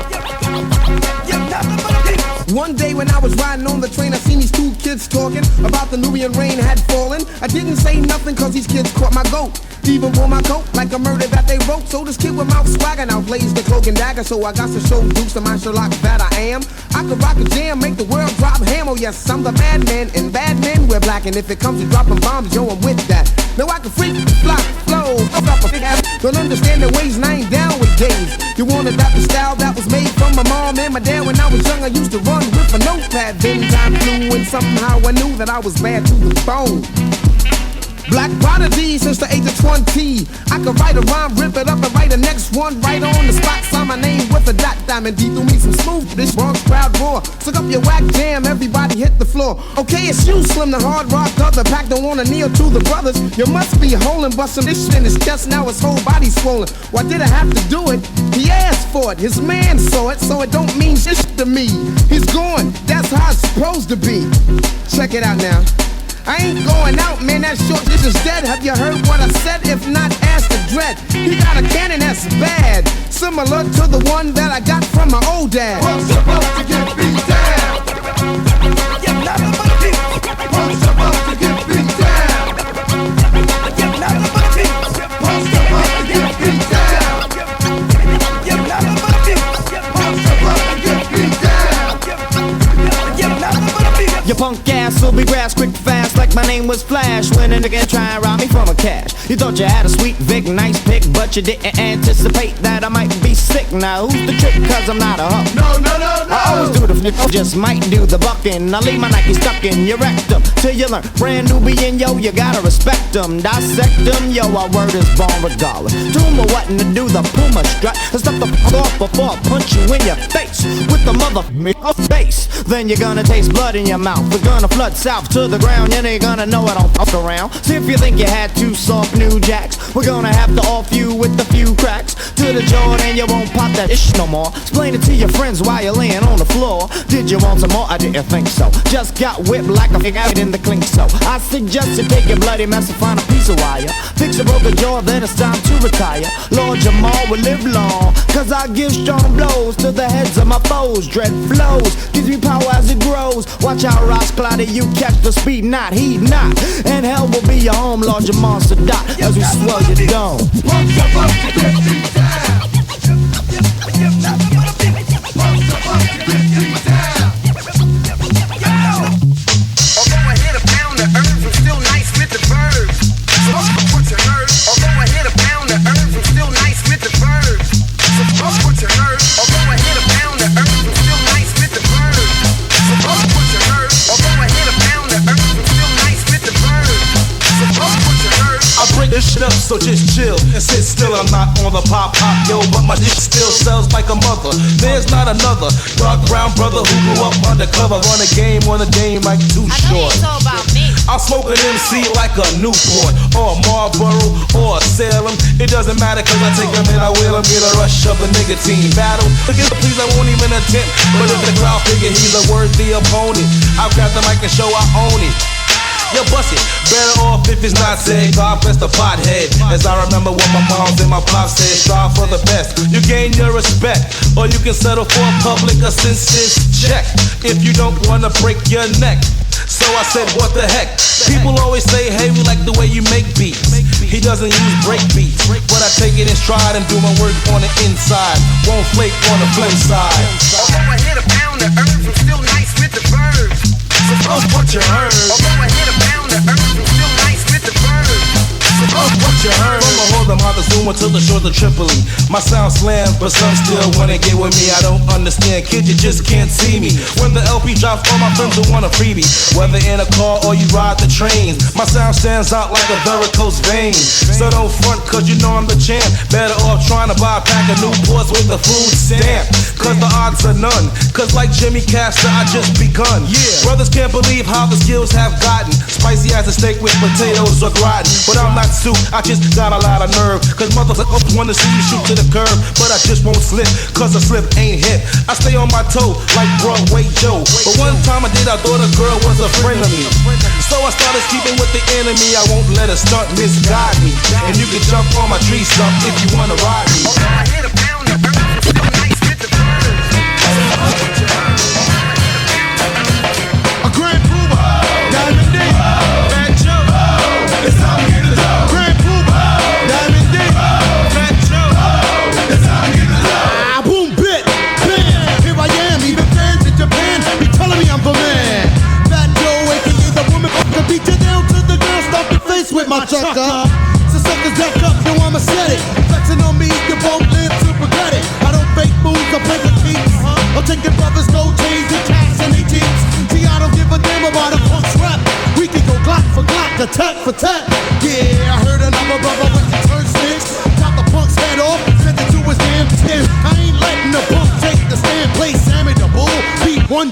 You're not gonna be One day when I was riding on the train, I seen these two kids talking about the Nubian rain had fallen. I didn't say nothing cause these kids caught my goat. Even wore my coat like a murder that they wrote. So this kid with mouth swagger now plays the cloak and dagger. So I got to show Dukes to my Sherlock that I am. I could rock a jam, make the world drop ham. Oh yes, I'm the madman, and bad men wear black. And if it comes to dropping bombs, yo, I'm with that. Now I can freak, flock, flow, up a big ass. Don't understand the ways and I ain't down with days. You want to adopt the style that was made from my mom and my dad. When I was young, I used to run with a notepad. Then time flew and somehow I knew that I was bad to the bone. Black prodigy since the age of 20. I could write a rhyme, rip it up and write the next one right on the spot. Sign my name with a dot. Diamond D threw me some smooth. This Bronx crowd roar. Suck up your whack jam, everybody hit the floor. Okay, it's you, Slim the hard rock. The pack don't wanna kneel to the brothers. You must be holding, busting this shit in his chest. Now his whole body swollen. Why did I have to do it? He asked for it. His man saw it, so it don't mean shit to me. He's gone. That's how it's supposed to be. Check it out now. I ain't going out, man, that short this is dead. Have you heard what I said? If not, ask the dread. He got a cannon that's bad, similar to the one that I got from my old dad. What's supposed to get beat down? You're not about to beat. What's supposed to get beat down? You're not about to beat. What's supposed to get beat down? You're not about to beat. What's supposed to get beat down? You're not about to beat. Your punk ass will be grasped quick fast like my name was Flash. When a nigga try and rob me from a cash. You thought you had a sweet Vic, nice pick, but you didn't anticipate that I might be sick. Now who's the trick? Cause I'm not a hump. No. I always do the flip, just might do the bucking. I leave my Nike stuck in your rectum till you learn. Brand Nubian, yo, you gotta respect them. Dissect them, yo, our word is born regardless. Tumor wanting to do the Puma strut and stuff the f off before I punch you in your face with the mother face. Then you're gonna taste blood in your mouth. We're gonna flood south to the ground. You ain't gonna know I don't fuck around. See if you think you had two soft new jacks. We're gonna have to off you with a few cracks to the jaw, and you won't pop that ish no more. Explain it to your friends while you're laying on the floor. Did you want some more? I didn't think so. Just got whipped like a fig out in the clink. So I suggest you take your bloody mess and find a piece of wire. Fix a broken jaw, then it's time to retire. Lord Jamal will live long, cause I give strong blows to the heads of my foes. Dread flows, gives me power as it grows. Watch out, Ross Clotty, you catch the speed, not heed not. And hell will be your home, Lord Jamal Sadat, as we swell your dome. What's supposed to get you down? You're not supposed to get you down. Although I hit a pound of herbs, I'm still nice with the verbs. So what's your nerves? Although I hit a pound of herbs, I'm still nice with the verbs. So what's your nerves? Although I hit a pound of herbs, I'm still nice with the verbs. So what's your nerves? Although I hit a pound of herbs, I'm still nice with the verbs. So what's your nerves? I break this shit up, so just chill and sit still. I'm not on the pop, yo, but my dick still sells like a mother. There's not another dark brown brother who grew up undercover. Run a game like Too Short. I'll smoke an MC like a Newport or a Marlboro or a Salem. It doesn't matter cause I take them and I will them. Get a rush of a nicotine battle. Against the please, I won't even attempt. But if the crowd figure he's a worthy opponent, I'll grab the mic and show I own it. Yo, bust it. Better off if it's not said. God bless the pothead. As I remember what my moms and my pops said, strive for the best. You gain your respect, or you can settle for a public assistance check if you don't wanna break your neck. So I said, what the heck? People always say, hey, we like the way you make beats. He doesn't use break beats, but I take it in stride and do my work on the inside. Won't flake on the flip side. Although I hit a pound of herbs, I'm still nice with the verbs. So what you heard? Although I hit a pound of herbs, I'm still nice with the verbs. What you heard? From the Harlem, Montezuma to the shores of Tripoli. My sound slams, but some still wanna get with me. I don't understand, kid, you just can't see me. When the LP drops, all my friends will want a freebie. Whether in a car or you ride the trains, my sound stands out like a varicose vein. So don't front, cause you know I'm the champ. Better off trying to buy a pack of Newports with a food stamp. Cause the odds are none. Cause like Jimmy Castor, I just begun. Brothers can't believe how the skills have gotten. Spicy as a steak with potatoes or gratin. But I'm not soup, I just got a lot of nerve. Cause motherfuckers wanna see you shoot to the curb, but I just won't slip, cause a slip ain't hit. I stay on my toe like Broadway Joe. But one time I did, I thought a girl was a friend of me. So I started sleeping with the enemy. I won't let a stunt misguide me. And you can jump on my tree stump if you wanna ride me. Although I hit a pound of herbs, I'm still nice with the birds.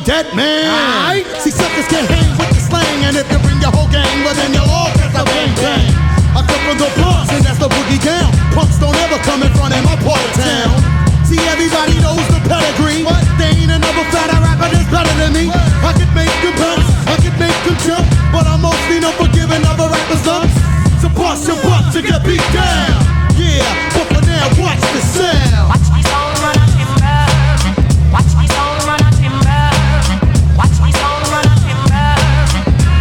dead man. Aight. See, suckers can hang with the slang, and if you bring your whole gang, well then you'll all get the bang bang. I come from the Bronx, and that's the boogie down. Punks don't ever come in front of my part of town. See, everybody knows the pedigree. What? There ain't another fatter rapper that's better than me. I could make them bounce, I could make them jump, but I'm mostly known for giving other rappers lumps. So bust your butt to get beat down. Yeah, but for now, watch the sound. Watch me soul run a timber. Watch me soul run a timber. Watch me soul run a timber.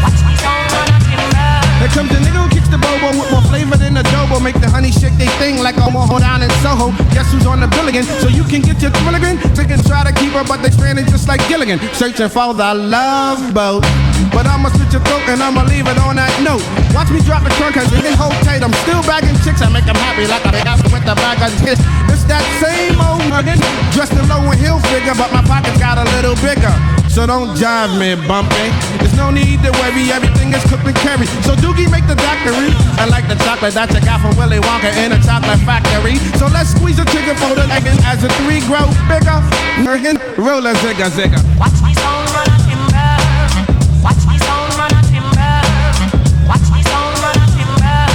Watch me soul run a timber. Here comes the nigga who kicks the bobo with more flavor than adobo. Make the honey shake they thing like I'm all down in Soho. Guess who's on the bill again? So you can get your thrill again. Chickens try to keep her, but they stranded just like Gilligan. Searching for the love boat. But I'ma slit your throat and I'ma leave it on that note. Watch me drop the trunk cause it hold tight. I'm still bagging chicks, I make them happy like I got with the bag of hits. It's that same old nugget. Dressed in low and heel figure, but my pockets got a little bigger. So don't jive me, bumpy. There's no need to worry, everything is cooked and carried. So Doogie make the daiquiri. I like the chocolate that you got from Willy Wonka in a chocolate factory. So let's squeeze the trigger for the leg as the three grow bigger. Roll a zigga zigga. Watch me soul run a timber. Watch me soul run a timber. Watch me soul run a timber.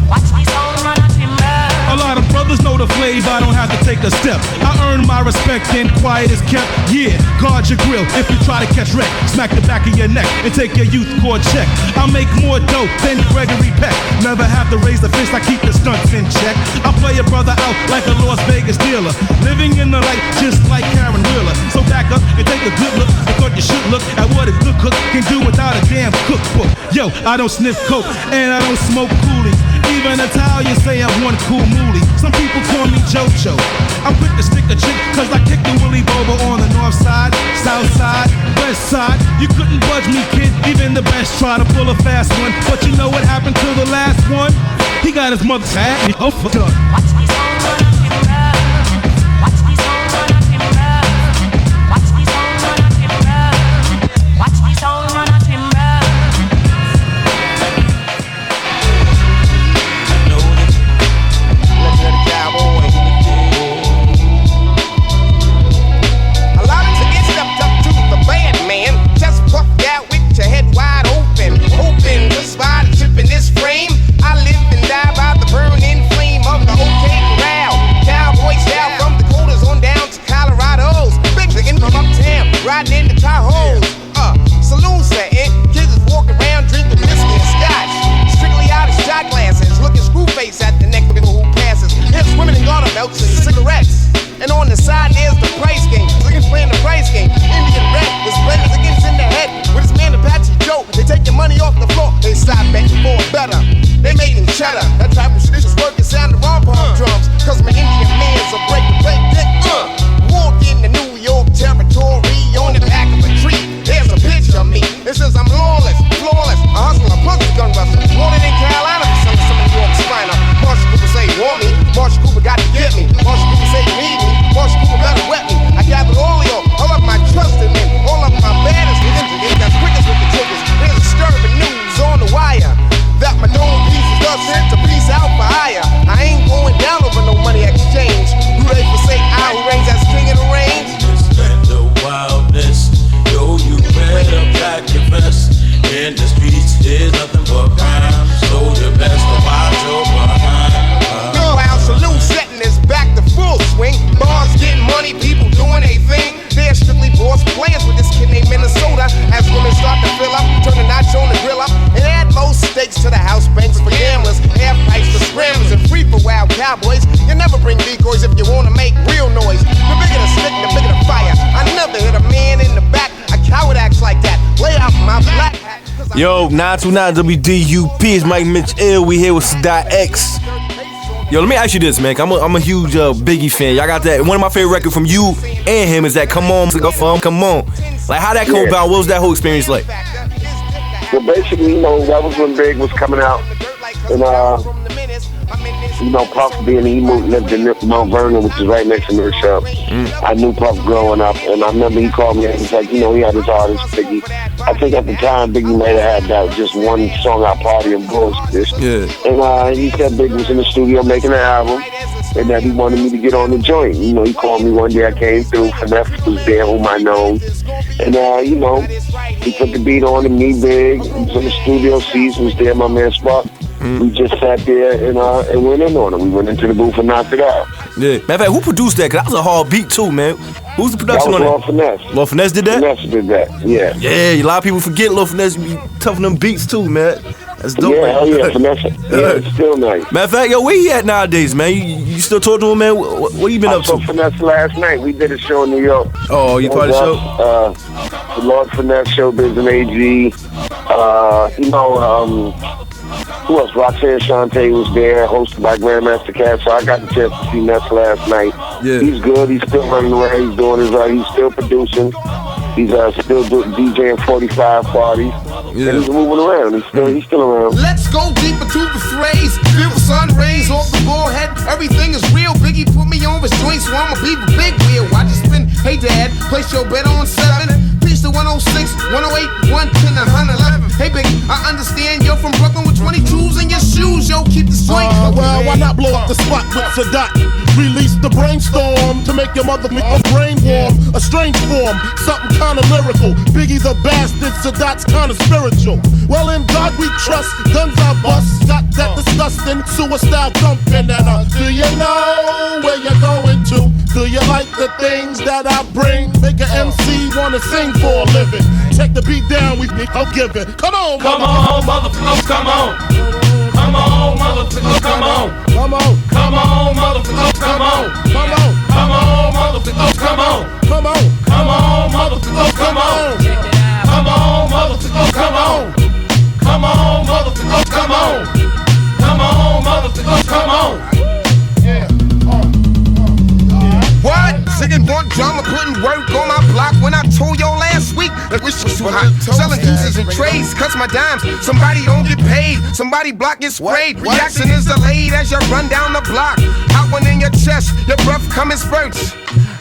Watch me soul run a timber. A lot of brothers know the flavor, I don't have to take a step. I earn my respect and quiet is kept. Yeah, guard your grill if you try to catch wreck. Smack the back of your neck and take your youth court check. I make more dope than Gregory Peck. Never have to raise the fist, I keep the stunts in check. I play a brother out like a Las Vegas dealer. Living in the light just like Karen Wheeler. So back up and take a good look. I thought you should look at what a good cook can do without a damn cookbook. Yo, I don't sniff coke and I don't smoke coolies. Even Italians say I'm one cool moolie. Some people call me JoJo. I'm quick to stick a chick cause I kick the Willy Bobo on the north side, south side, west side. You couldn't budge me, kid. Even the best try to pull a fast one. But you know what happened to the last one? He got his mother's hat. Oh, fuck up. Watch me soul run a timber. Watch me soul run a timber. Watch me soul run a timber. Watch me soul run a timber. A lot of tickets stepped up to the band, man. Just puffed out with your head wide open. Open, just by the chip in this frame. I live and die by the burning flame of the OK Corral. Cowboy style from Dakotas on down to Colorado's. Big chicken from uptown, riding in the Tahoes. Saloon setting, kids is walking around drinking whiskey and scotch. Strictly out of shot glasses, looking screw face at the next people who passes. There's women in garter belts and cigarettes. And on the side there's the price game. Looking playing the price game. Indian red, his players against in the head. With his man Apache Joe, they take your money off the floor. They stop betting for better. They making cheddar. That type of shit is working, sound the wrong palm drums. Cause my Indian man's a break the play dick. Walk in the New York territory on the back of a tree. There's a picture of me. It says I'm lawless, flawless, a hustler, plus a gun rustler. Wanted in Carolina for some New York spiner. Marshall Cooper say want me. Marshall Cooper got to get me. Marshall Cooper say you need me. Marshall Cooper better wet me. I gathered all of my trusted men, all of my baddest niggas. Got quickest with the triggers. There's disturbing news on the wire that my dome pieces does sent to peace out for hire. I ain't going down over no money exchange. Who they forsake I who reigns as king of the range? Spend the wildness. Yo, you better pack your vest. In the streets, there's nothing but crime. So you best to watch your behind. Meanwhile, saloon setting is back to full swing. Bars getting money, people doing their thing. They're strictly boss players with this kid named Minnesota. As women start to fill up, turn the notch on the grill up, and add more stakes to the house banks for gamblers. Half price for scramblers and free for wild cowboys. You never bring decoys if you wanna make real noise. The bigger the stick, the bigger the fire. I never hit a man in the back. A coward acts like that. Lay out my black hat. Yo, 92.9 WDUP is Mike Mitch Ill. We here with Sadat X. Yo, let me ask you this, man. I'm a huge Biggie fan. Y'all got that. One of my favorite records from you and him is that Come On, Come On. Like, how that come about? What was that whole experience like? Well, basically, that was when Big was coming out. And, Puff being emo lived in Mount Vernon, which is right next to New Shop. I knew Puff growing up, and I remember he called me and he's like, he had his artist, Biggie. I think at the time, Biggie might have had that just one song out party and bullshit. Yeah. And he said Big was in the studio making an album, and that he wanted me to get on the joint. He called me one day, I came through, Finesse was there, whom I know. And, you know, he put the beat on, and me big. He was in the studio, C's was there, my man Spark. We just sat there and went in on it. We went into the booth and knocked it out. Yeah. Matter of fact, who produced that? Because that was a hard beat too, man. Who's the production on that? Lord Finesse. Lord Finesse did that? Finesse did that, yeah. Yeah, a lot of people forget Lord Finesse be tough on them beats too, man. That's dope. Yeah, hell yeah, Finesse. Yeah, it's still nice. Matter of fact, yo, where he at nowadays, man? You still talking to him, man? What you been up to? I saw Finesse last night. We did a show in New York. Oh, you part of the show? The Lord Finesse, Showbiz and AG. You know, who else? Roxanne Shante was there, hosted by Grandmaster Cat. So I got the chance to see Ness last night. Yeah. He's good. He's still running around. He's doing his. He's still producing. He's still DJing 45 parties. Yeah. And he's moving around. He's still around. Let's go deeper to the phrase. Feel the sun rays off the forehead. Everything is real. Biggie put me on his joints, so I'ma be the big wheel. I just spin. Hey Dad, place your bet on 7. Peace to 106, 108, 110, 111. Hey Biggie, I understand you're from Brooklyn with 22s in your shoes. Yo, keep the joint. Well, why not blow up the spot with Sadat? Release the brainstorm to make your mother brain warm. A strange form, something kinda lyrical. Biggie the bastard, Sadat's kinda spiritual. Well, in God we trust, guns I bust. Got that disgusting suicide thumping. And do you know where you're going to? Do you like the things that I bring? Make an MC wanna sing for a living. Check the beat down, I'll give it. Come on, motherfuckers, come on. Come on, motherfuckers, come on. Come on. Come on, motherfuckers, come on. Come on. Come on, motherfuckers, come on. Come on. Come on, motherfuckers, come on. Come on, motherfuckers, come on. Come on, motherfuckers, come on. Come on, motherfuckers, come on. What? Singing one drama, putting work on my block when I told y'all last week that this was too hot. Selling deuces and trays, cuts my dimes. Somebody don't get paid, somebody block gets sprayed. Reaction is delayed as you run down the block. Hot one in your chest, your breath come in spurts.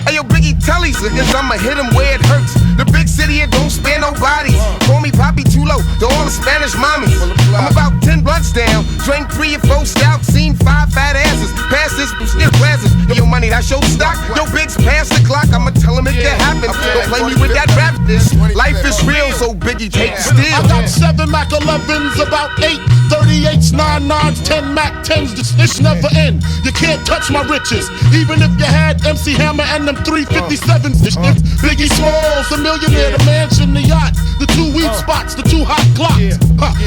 Hey yo, Biggie, tell these niggas I'ma hit him where it hurts. The big city, it don't spare no bodies. Call me Papi Chulo, to all the Spanish mommies. I'm about 10 blunts down, drank 3 or 4 stouts, seen 5 fat asses. Pass this from stiff glasses. Yo, money, that's your stock. Yo, Biggs, pass the clock, I'ma tell him it can happen. Don't play me with that rap. This life is real, so Biggie, take the steal. I got 7 Mac 11s, about 8 38s, 9 9s, 10 Mac 10s. This never end. You can't touch my riches, even if you had MC Hammer and them 357s. Biggie Smalls, the millionaire, the mansion, the yacht, the 2 weed spots, the 2 hot Glocks.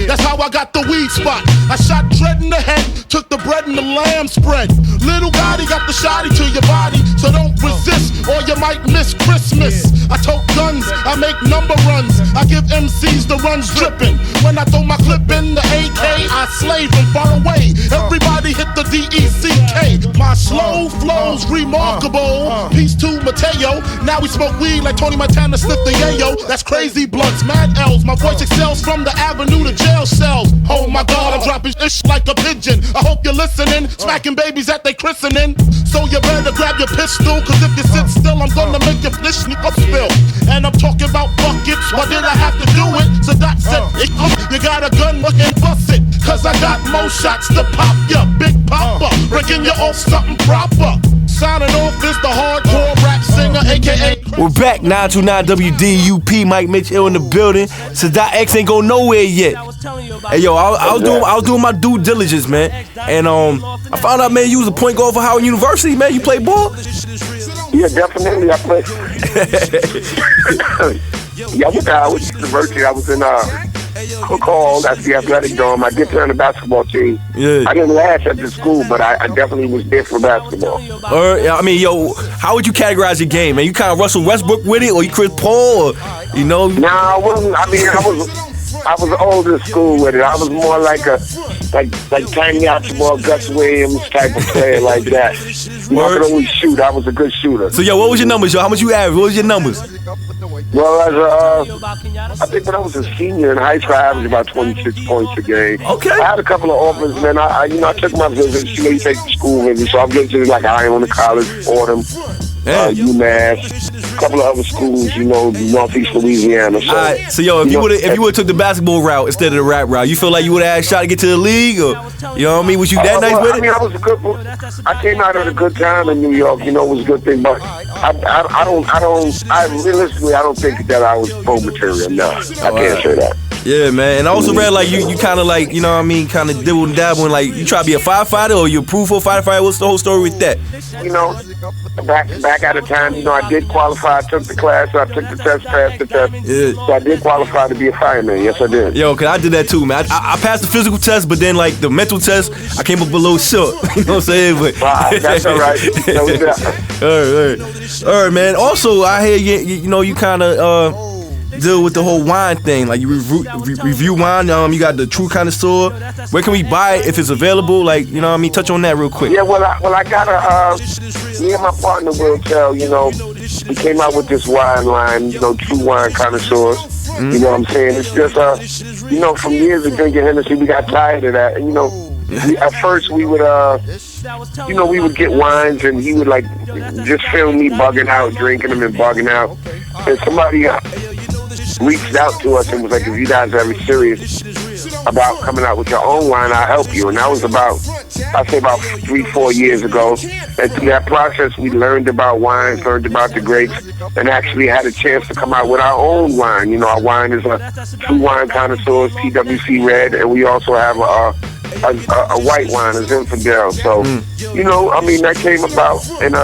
That's how I got the weed spot. I shot Dread in the head, took the bread and the lamb spread. Little Gotti got the shotty to your body, so don't resist or you might miss Christmas. I tote guns, I make number runs, I give MCs the runs dripping. When I throw my clip in the AK, I slay from far away. Everybody hit the DECK. My slow flow's remarkable. Peace to Mateo. Now we smoke weed like Tony Montana sniff the yayo. That's crazy blunts, mad L's. My voice excels from the avenue to jail cells. Oh my God, I'm dropping ish like a pigeon. I hope you're listening. Smacking babies at they christening. So you better grab your pistol, cause if you sit still, I'm gonna make your flesh up spill. And I'm talking about buckets. Why did I have to do it? So Doc said, you got a gun, look and bust it. Cause I got more shots to pop ya. Big Papa, breaking you off something proper. Signing off is the hardcore rap singer, aka. We're back, 92.9 WDUP. Mike Mitch ill in the building. Sadat X ain't go nowhere yet. Hey yo, I was doing my due diligence, man, and I found out, man, you was a point guard for Howard University, man. You play ball? Yeah, definitely. I played. Yeah, I went to Howard University. I was in Cook Hall. That's the athletic dome. I did play on the basketball team. Yeah. I didn't last at the school, but I definitely was there for basketball. I mean, yo, how would you categorize your game, man? You kind of Russell Westbrook with it, or you Chris Paul, or you know? Nah, I wasn't. I mean, I was old in school with it. I was more like Tiny Archibald, Gus Williams type of player like that. I could only shoot. I was a good shooter. So yo, what was your numbers, yo? How much you average? What was your numbers? Well, I think when I was a senior in high school, I averaged about 26 points a game. Okay. I had a couple of offers, man. I took my visits. You take the school visits, so I'm visiting like Iona College, Fordham, UMass. couple of other schools, you know, Northeast Louisiana. So, Alright, so yo, if you would took the basketball route instead of the rap route, you feel like you would have had a shot to get to the league, or you know what I mean? Was you that nice with it? I mean, I was a good. I came out at a good time in New York. You know, it was a good thing, but I realistically, I don't think that I was pro material. No, I can't say that. Yeah, man. And I also read like you kind of like, you know what I mean, kind of dibble and dabble and like you try to be a firefighter or you approved for a firefighter. What's the whole story with that? You know, back at the time, you know, I did qualify. I took the class, I took the test, passed the test. Yeah. So I did qualify to be a fireman. Yes, I did. Yo, cause I did that too, man. I passed the physical test, but then like the mental test, I came up a little short. You know what I'm saying? But that's all right. All right, man. Also, I hear you know, you kind of deal with the whole wine thing. Like you review wine. You got the True Connoisseur. Where can we buy it if it's available? Like, you know what I mean? Touch on that real quick. Yeah, well, I got me and my partner Will Tell, you know, we came out with this wine line, you know, True Wine Connoisseurs. You know what I'm saying? It's just, you know, from years of drinking Hennessy, we got tired of that. And, you know, at first we would, you know, we would get wines and he would like just film me bugging out, drinking them and bugging out. And somebody reached out to us and was like, if you guys are ever serious about coming out with your own wine, I'll help you. And that was about 3-4 years ago. And through that process, we learned about wines, learned about the grapes, and actually had a chance to come out with our own wine. You know, our wine is a True Wine Connoisseurs, TWC Red, and we also have a white wine, a Zinfandel. So, you know, I mean, that came about, and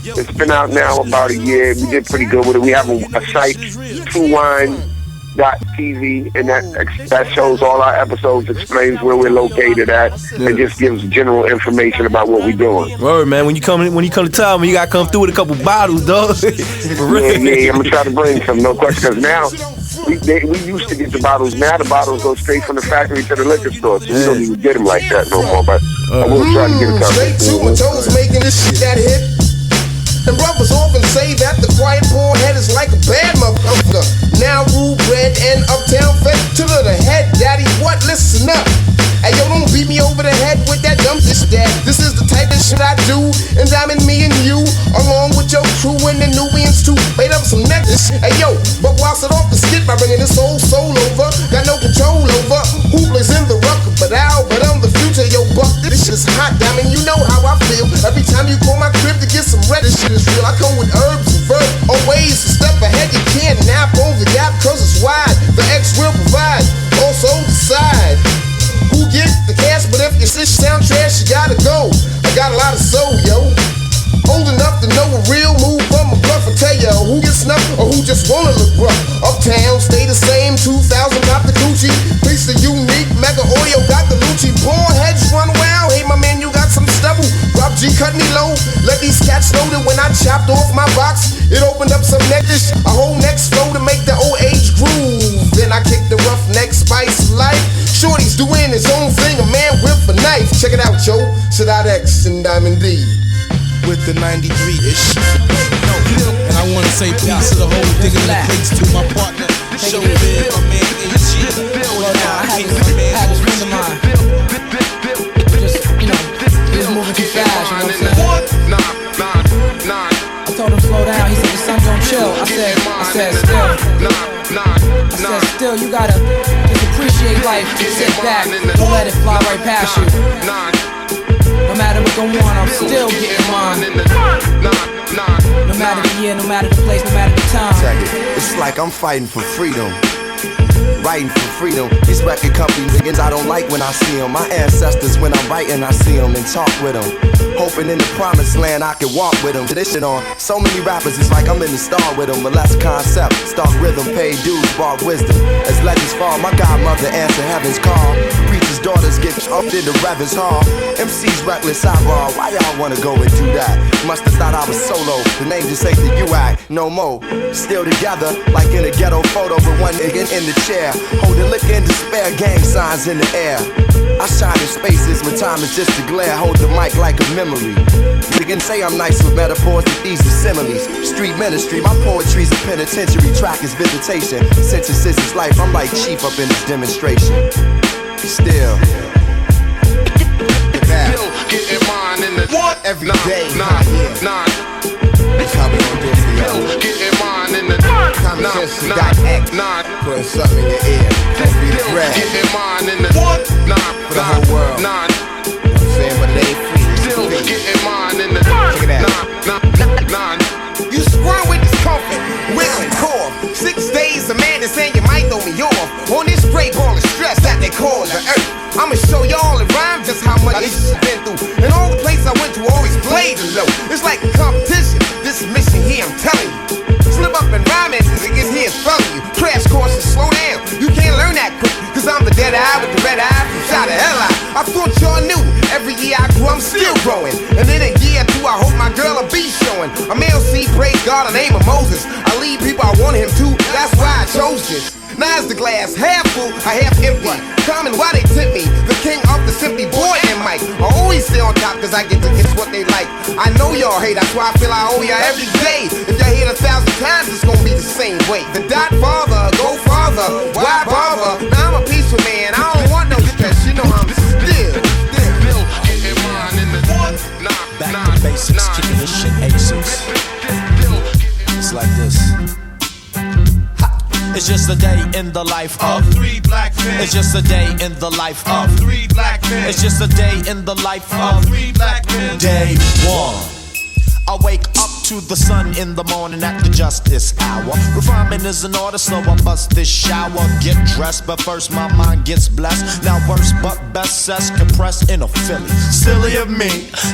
it's been out now about a year. We did pretty good with it. We have a site, TrueWine.tv, and that shows all our episodes, explains where we're located at, and just gives general information about what we're doing. Word, man. When you come to town, you gotta come through with a couple bottles, dog. Yeah, I'm gonna try to bring some, no question. Because now we used to get the bottles. Now the bottles go straight from the factory to the liquor store, so we don't even get them like that no more. But I will try to get a couple. Straight to a toes, making this shit that hit. And brothers often say that the quiet poor head is like a bad motherfucker. Now rule bred and uptown fed to the head, daddy. What? Listen up. Hey, yo, don't beat me over the head with that dumb shit that. This is the type of shit I do, and I'm in me and you, along with your crew and the Nubians too. Made up some necklace. Hey, yo, but whilst it off the skit by bringing this whole soul over, got no control over who plays in the rucker, but I'm the future, yo, buck. This shit's hot, diamond. You know how I feel. Every time you call my crib to get some red, this shit is real. I come with herbs and verb, always a step ahead. You can't nap on the gap, cause it's wide. The X will provide. Also decide who gets the cash, but if your shit sound trash, you gotta go. I got a lot of soul, yo. Old enough to know a real move from a bluff. I tell ya who gets snuffed or who just wanna look rough. Uptown, stay the same. 2,000 pop the coochie. Piece of unique, mega oil, got the Lucci. Born heads run wild. Hey, my man, you got some stubble. Rob G cut me low. Let these cats know that when I chopped off my box, it opened up some necklace. A whole next flow to make the old age groove. Then I kicked the rough neck spice life. Shorty's doing his own thing. A man with a knife. Check it out, yo. Sadat X and Diamond D. With the 93-ish. And I want to say peace to the whole digging in the place to my partner. Show big, my man AG. I had this friend of mine. Just, you know, he was moving too fast, you know what I'm saying? I told him slow down, he said the sun don't chill. I said still, you gotta just appreciate life, sit back, don't let it fly right past you. No matter what's going on, I'm still getting mine. No matter the year, no matter the place, no matter the time. Check it. It's like I'm fighting for freedom. Writing for freedom. These record company niggas I don't like when I see them. My ancestors, when I'm writing, I see them and talk with them. Hoping in the promised land I can walk with them. This shit on so many rappers, it's like I'm in the star with them. But less concept, stark rhythm, pay dues, spark wisdom. As legends fall, my godmother answer heaven's call. Preachers' daughters get up in the Reverend's hall. MC's reckless eyeball, why y'all wanna go and do that? Must've thought I was solo, the name just ain't the U-act, no more. Still together, like in a ghetto photo with one nigga in the chair. Holding liquor in despair, gang signs in the air. I shine in spaces when time is just a glare. Hold the mic like a memory. You can say I'm nice with metaphors, but these are similes. Street ministry, my poetry's a penitentiary. Track is visitation, sentences is life. I'm like chief up in this demonstration. Still getting mine in the every day. Getting mine Sadat putting something in your ear. Don't be the bread. Getting mine in the for the whole world. You know what I'm saying? But it ain't free. Still getting mine in the check it out. You squirm with discomfort, wiggling core. 6 days, a man is saying you might throw me off. On this great ball of stress that they call the earth. I'ma show y'all in rhyme just how much this has been through. And all the places I went to always played the low. It's like a competition. This mission here, I'm telling you. Slip up and rhyme and niggas here in front of you. Crash courses, slow down. You can't learn that quick. Cause I'm the dead eye with the red eye from shot the hell out. I thought y'all knew. Every year I grew, I'm still growing. And in a year or two, I hope my girl will be showing. I'm LC, praise God, the name of Moses. I lead people I want him to. That's why I chose this. Now is the glass half full, I half empty. Common, why they tip me? The king of the simply boy and Mike. I always stay on top cause I get to get what they like. I know y'all hate, that's why I feel I owe y'all every day. If y'all hear it 1,000 times, it's gonna be the same way. The dot father, go farther, why bother? Now I'm a peaceful man, I don't want no stress. You know I'm still getting mine in the Back to basics, kicking this shit aces. It's like this. It's just a day in the life of 3 black men. It's just a day in the life of 3 black men. It's just a day in the life of 3 black men. Day 1. I wake up to the sun in the morning at the justice hour. Refinement is in order, so I bust this shower. Get dressed, but first my mind gets blessed. Now worse but best says compressed in a Philly. Silly of me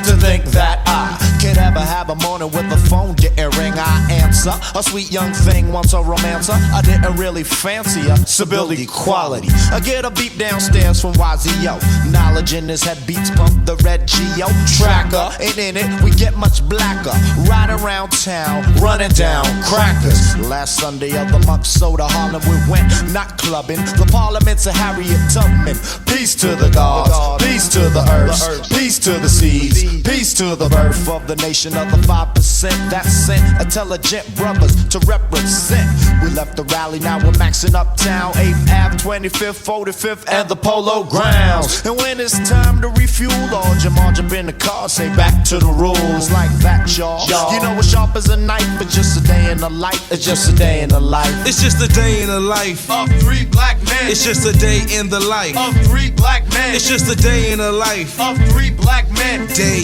to think that I could ever have a morning with the phone getting ring. I answer, a sweet young thing wants a romancer. I didn't really fancy her, so build equality. I get a beat downstairs from YZO. Knowledge in his head beats pump the red Geo tracker. And in it we get much blacker. Ride around town, running down crackers. Last Sunday of the month, so to Harlem we went, not clubbing. The Parliament's a Harriet Tubman. Peace to the gods, peace to the earth, peace to the seas, peace to the birth of the nation of the 5% that sent intelligent brothers to represent. We left the rally, now we're maxing uptown, 8th Ave, 25th, 45th, and the Polo Grounds. And when it's time to refuel, all Jamal jump in the car, say back to the rules. Like that, y'all. You know what's sharp as a knife, but just a day in the life. It's just a day in the life. It's just a day in the life of 3 black men. It's just a day in the life of 3 black men. It's just a day in the life of 3 black men. Day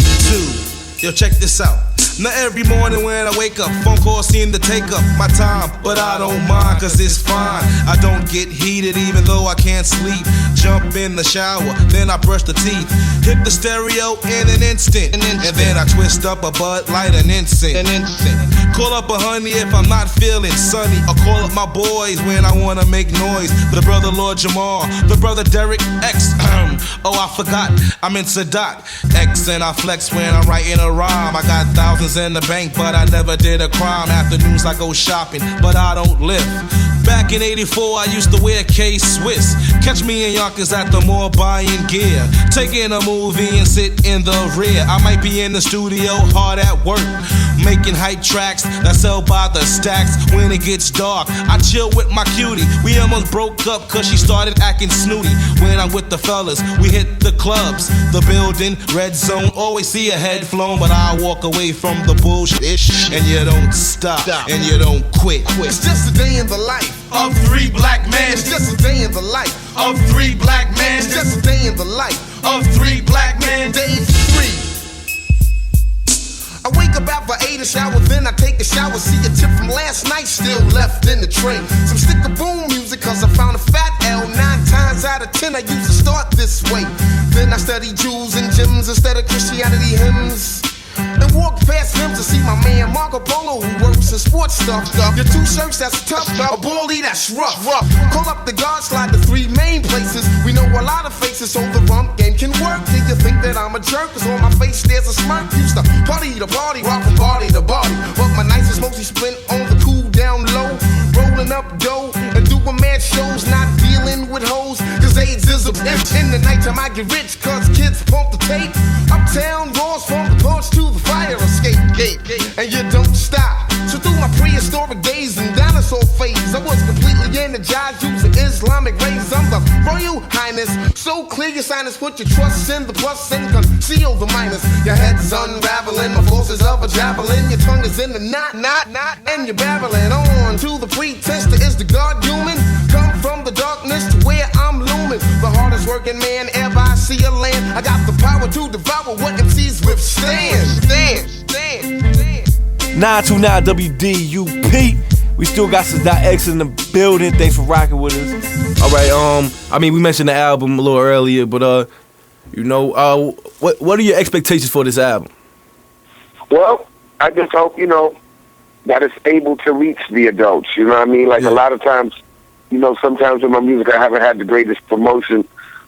2. Yo, check this out. Now every morning when I wake up, phone calls seem to take up my time, but I don't mind cause it's fine. I don't get heated even though I can't sleep. Jump in the shower, then I brush the teeth. Hit the stereo in an instant, and then I twist up a Bud Light an instant. Call up a honey if I'm not feeling sunny, or call up my boys when I wanna make noise. The brother Lord Jamal, the brother Derek X. Oh, I forgot, I'm in Sadat X, and I flex when I'm writing a rhyme. I got thousands in the bank, but I never did a crime. Afternoons I go shopping, but I don't live. Back in 84, I used to wear K-Swiss. Catch me in Yonkers at the mall buying gear. Taking a movie and sit in the rear. I might be in the studio, hard at work, making hype tracks that sell by the stacks. When it gets dark, I chill with my cutie. We almost broke up cause she started acting snooty. When I'm with the fellas, we hit the clubs, the building, red zone. Always see a head flown, but I walk away from the bullshit. And you don't stop, and you don't quit. It's just a day in the life of 3 black men. It's just a day in the life of 3 black men. It's just a day in the life of 3 black men. Day 3. I wake up after 8 a shower, then I take a shower. See a tip from last night still left in the tray. Some sticker boom music cause I found a fat L. 9 times out of 10 I used to start this way. Then I study jewels and gems instead of Christianity hymns. And walk past him to see my man Marco Polo, who works in sports stuff. Your 2 shirts, that's tough. A bully, that's rough. Call up the guard, slide the 3 main places. We know a lot of faces, so the rump game can work. Did you think that I'm a jerk? Cause on my face there's a smirk. Used to party to party, rock from party to party. But my nights is mostly spent on the cool down low, rolling up dough and doing mad shows, not dealing with hoes. Cause AIDS is a bitch. In the nighttime I get rich, cause kids pump the tape. Uptown roars from the porch to the fire escape gate, and you don't stop. So through my prehistoric days and dinosaur phase, I was completely energized using Islamic rays. I'm the Royal Highness, so clear your sinus, put your trust in the plus and conceal the minus. Your head's unraveling, my forces of a javelin. Your tongue is in the knot, and you're babbling on to the pretense that is the God human. Come from the darkness to where I'm looming. The hardest working man ever I see a land. I got the power to devour what MCs withstand. 929 WDUP. We still got Sadat X in the building. Thanks for rocking with us. All right. I mean, we mentioned the album a little earlier, but what are your expectations for this album? Well, I just hope that it's able to reach the adults. You know what I mean? Like a lot of times, sometimes with my music, I haven't had the greatest promotion,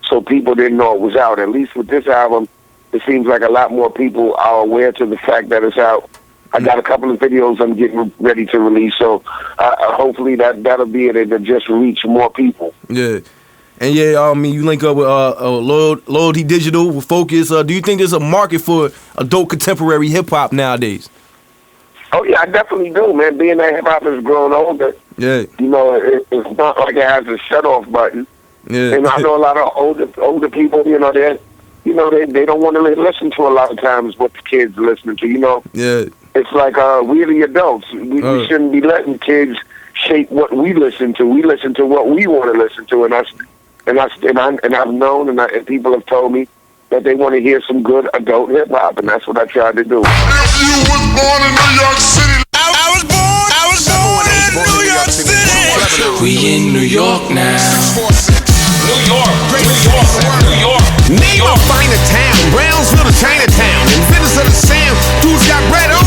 so people didn't know it was out. At least with this album, it seems like a lot more people are aware to the fact that it's out. I got a couple of videos I'm getting ready to release, so hopefully that'll be it to just reach more people. Yeah. And you link up with Loyalty Digital with Focus. Do you think there's a market for adult contemporary hip-hop nowadays? Oh, yeah, I definitely do, man. Being that hip-hop has grown older, it's not like it has a shut-off button. Yeah. And I know a lot of older people, they don't want to listen to a lot of times what the kids are listening to, Yeah. It's like we're the adults. We shouldn't be letting kids shape what we listen to. We listen to what we want to listen to, and I've known and people have told me that they want to hear some good adult hip hop, and that's what I tried to do. If you was born in New York City, I was born in New York City. We in New York now. 646. New York. Name a finer town, Brownsville to Chinatown, inventors of the sound, dudes got bread on.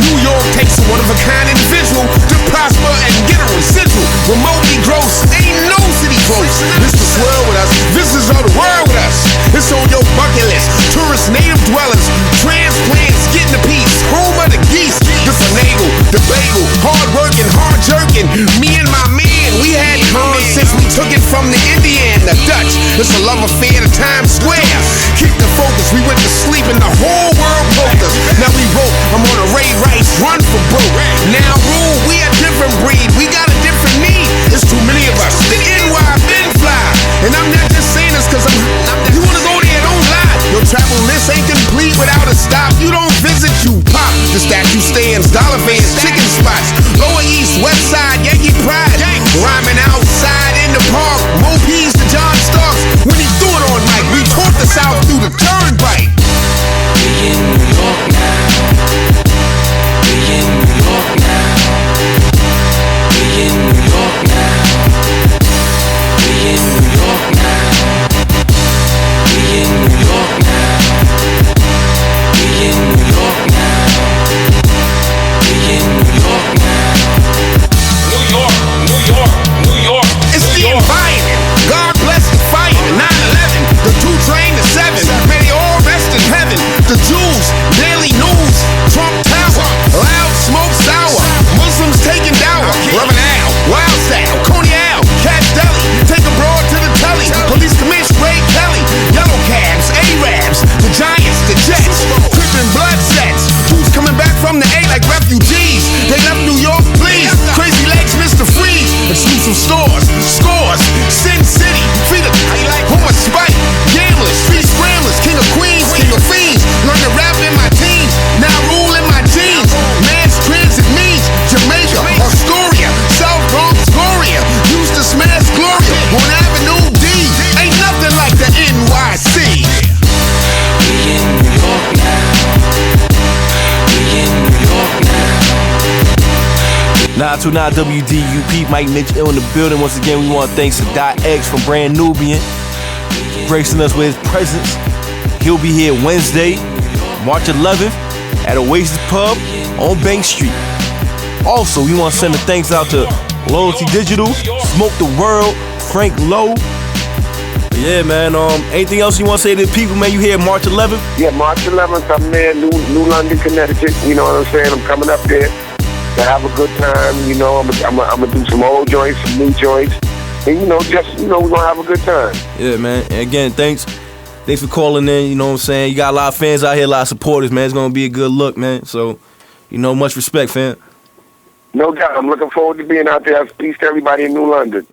New York takes a one-of-a-kind individual to prosper and get a residual. Remotely gross, ain't no city close. This the swirl with us, visitors of the world with us. It's on your bucket list, tourists, native dwellers, transplants, getting the peace, home of the geese. The finagle, the bagel, hard working, hard jerking. Me and my man, we had cons since we took it from the Indian, the Dutch. It's a love affair to Times Square. Keep the focus, we went to sleep and the whole world poked us. Now we woke, I'm on a Ray Rice, run for broke. Now rule, we a different breed, we got a different need. It's too many of us, the NY been fly. And I'm not just saying this cause you wanna go there, don't lie. Your travel list ain't complete without a stop. You don't visit, you pop. The statue stands, dollar vans, chicken spots. Lower East, West Side, Yankee pride. Rhyming outside in the park, Mo Peas to John Starks. When he threw it on mic, we taught the South through the turnpike. We in New York now. We in New York now. We in New York now. We in New York now. We in New York now. We in New York now. We in New York now. New York, New York, New York. It's the environment. God bless the firemen. 9/11, the 2 train to 7. May they all rest in heaven. The Jews, daily news, Trump Tower, loud smoke sour. Muslims taking dower. Reverend Al, Wild Style, Coney Al, Cat Deli. Take a broad to the telly. Police Commissioner Ray Kelly. Yellow Cabs, Arabs, the Giants, the Jets. Crippin' blood sets. Who's coming back from the A like refugees? They left New York, please. Crazy Legs, Mr. Freeze. Exclusive stores, scores. Sin City, freedom. Home of Spike. Gamblers, street scramblers. King of Queens, King of Fiends. Learned to rap in my teens. Now rule in my jeans. Mass transit means Jamaica, Astoria, South Bronx, Gloria. Used to smash Gloria on Avenue D. Ain't nothing like the NYC. We in New York now. We in New York now. 929 WDUP, Mike Mitch in the building. Once again, we want to thank Sadat X from Brand Nubian, gracing us with his presence. He'll be here Wednesday, March 11th at Oasis Pub on Bank Street. Also, we want to send the thanks out to Loyalty Digital, Smoke the World, Frank Lowe. Yeah, man. Anything else you want to say to the people, man? You here March 11th? Yeah, March 11th, I'm there, New London, Connecticut. You know what I'm saying? I'm coming up there to have a good time. I'm gonna do some old joints, some new joints, and we're gonna have a good time. Yeah, man. And again, thanks for calling in. You know what I'm saying? You got a lot of fans out here, a lot of supporters, man. It's gonna be a good look, man. So, much respect, fam. No doubt. I'm looking forward to being out there. Peace to everybody in New London.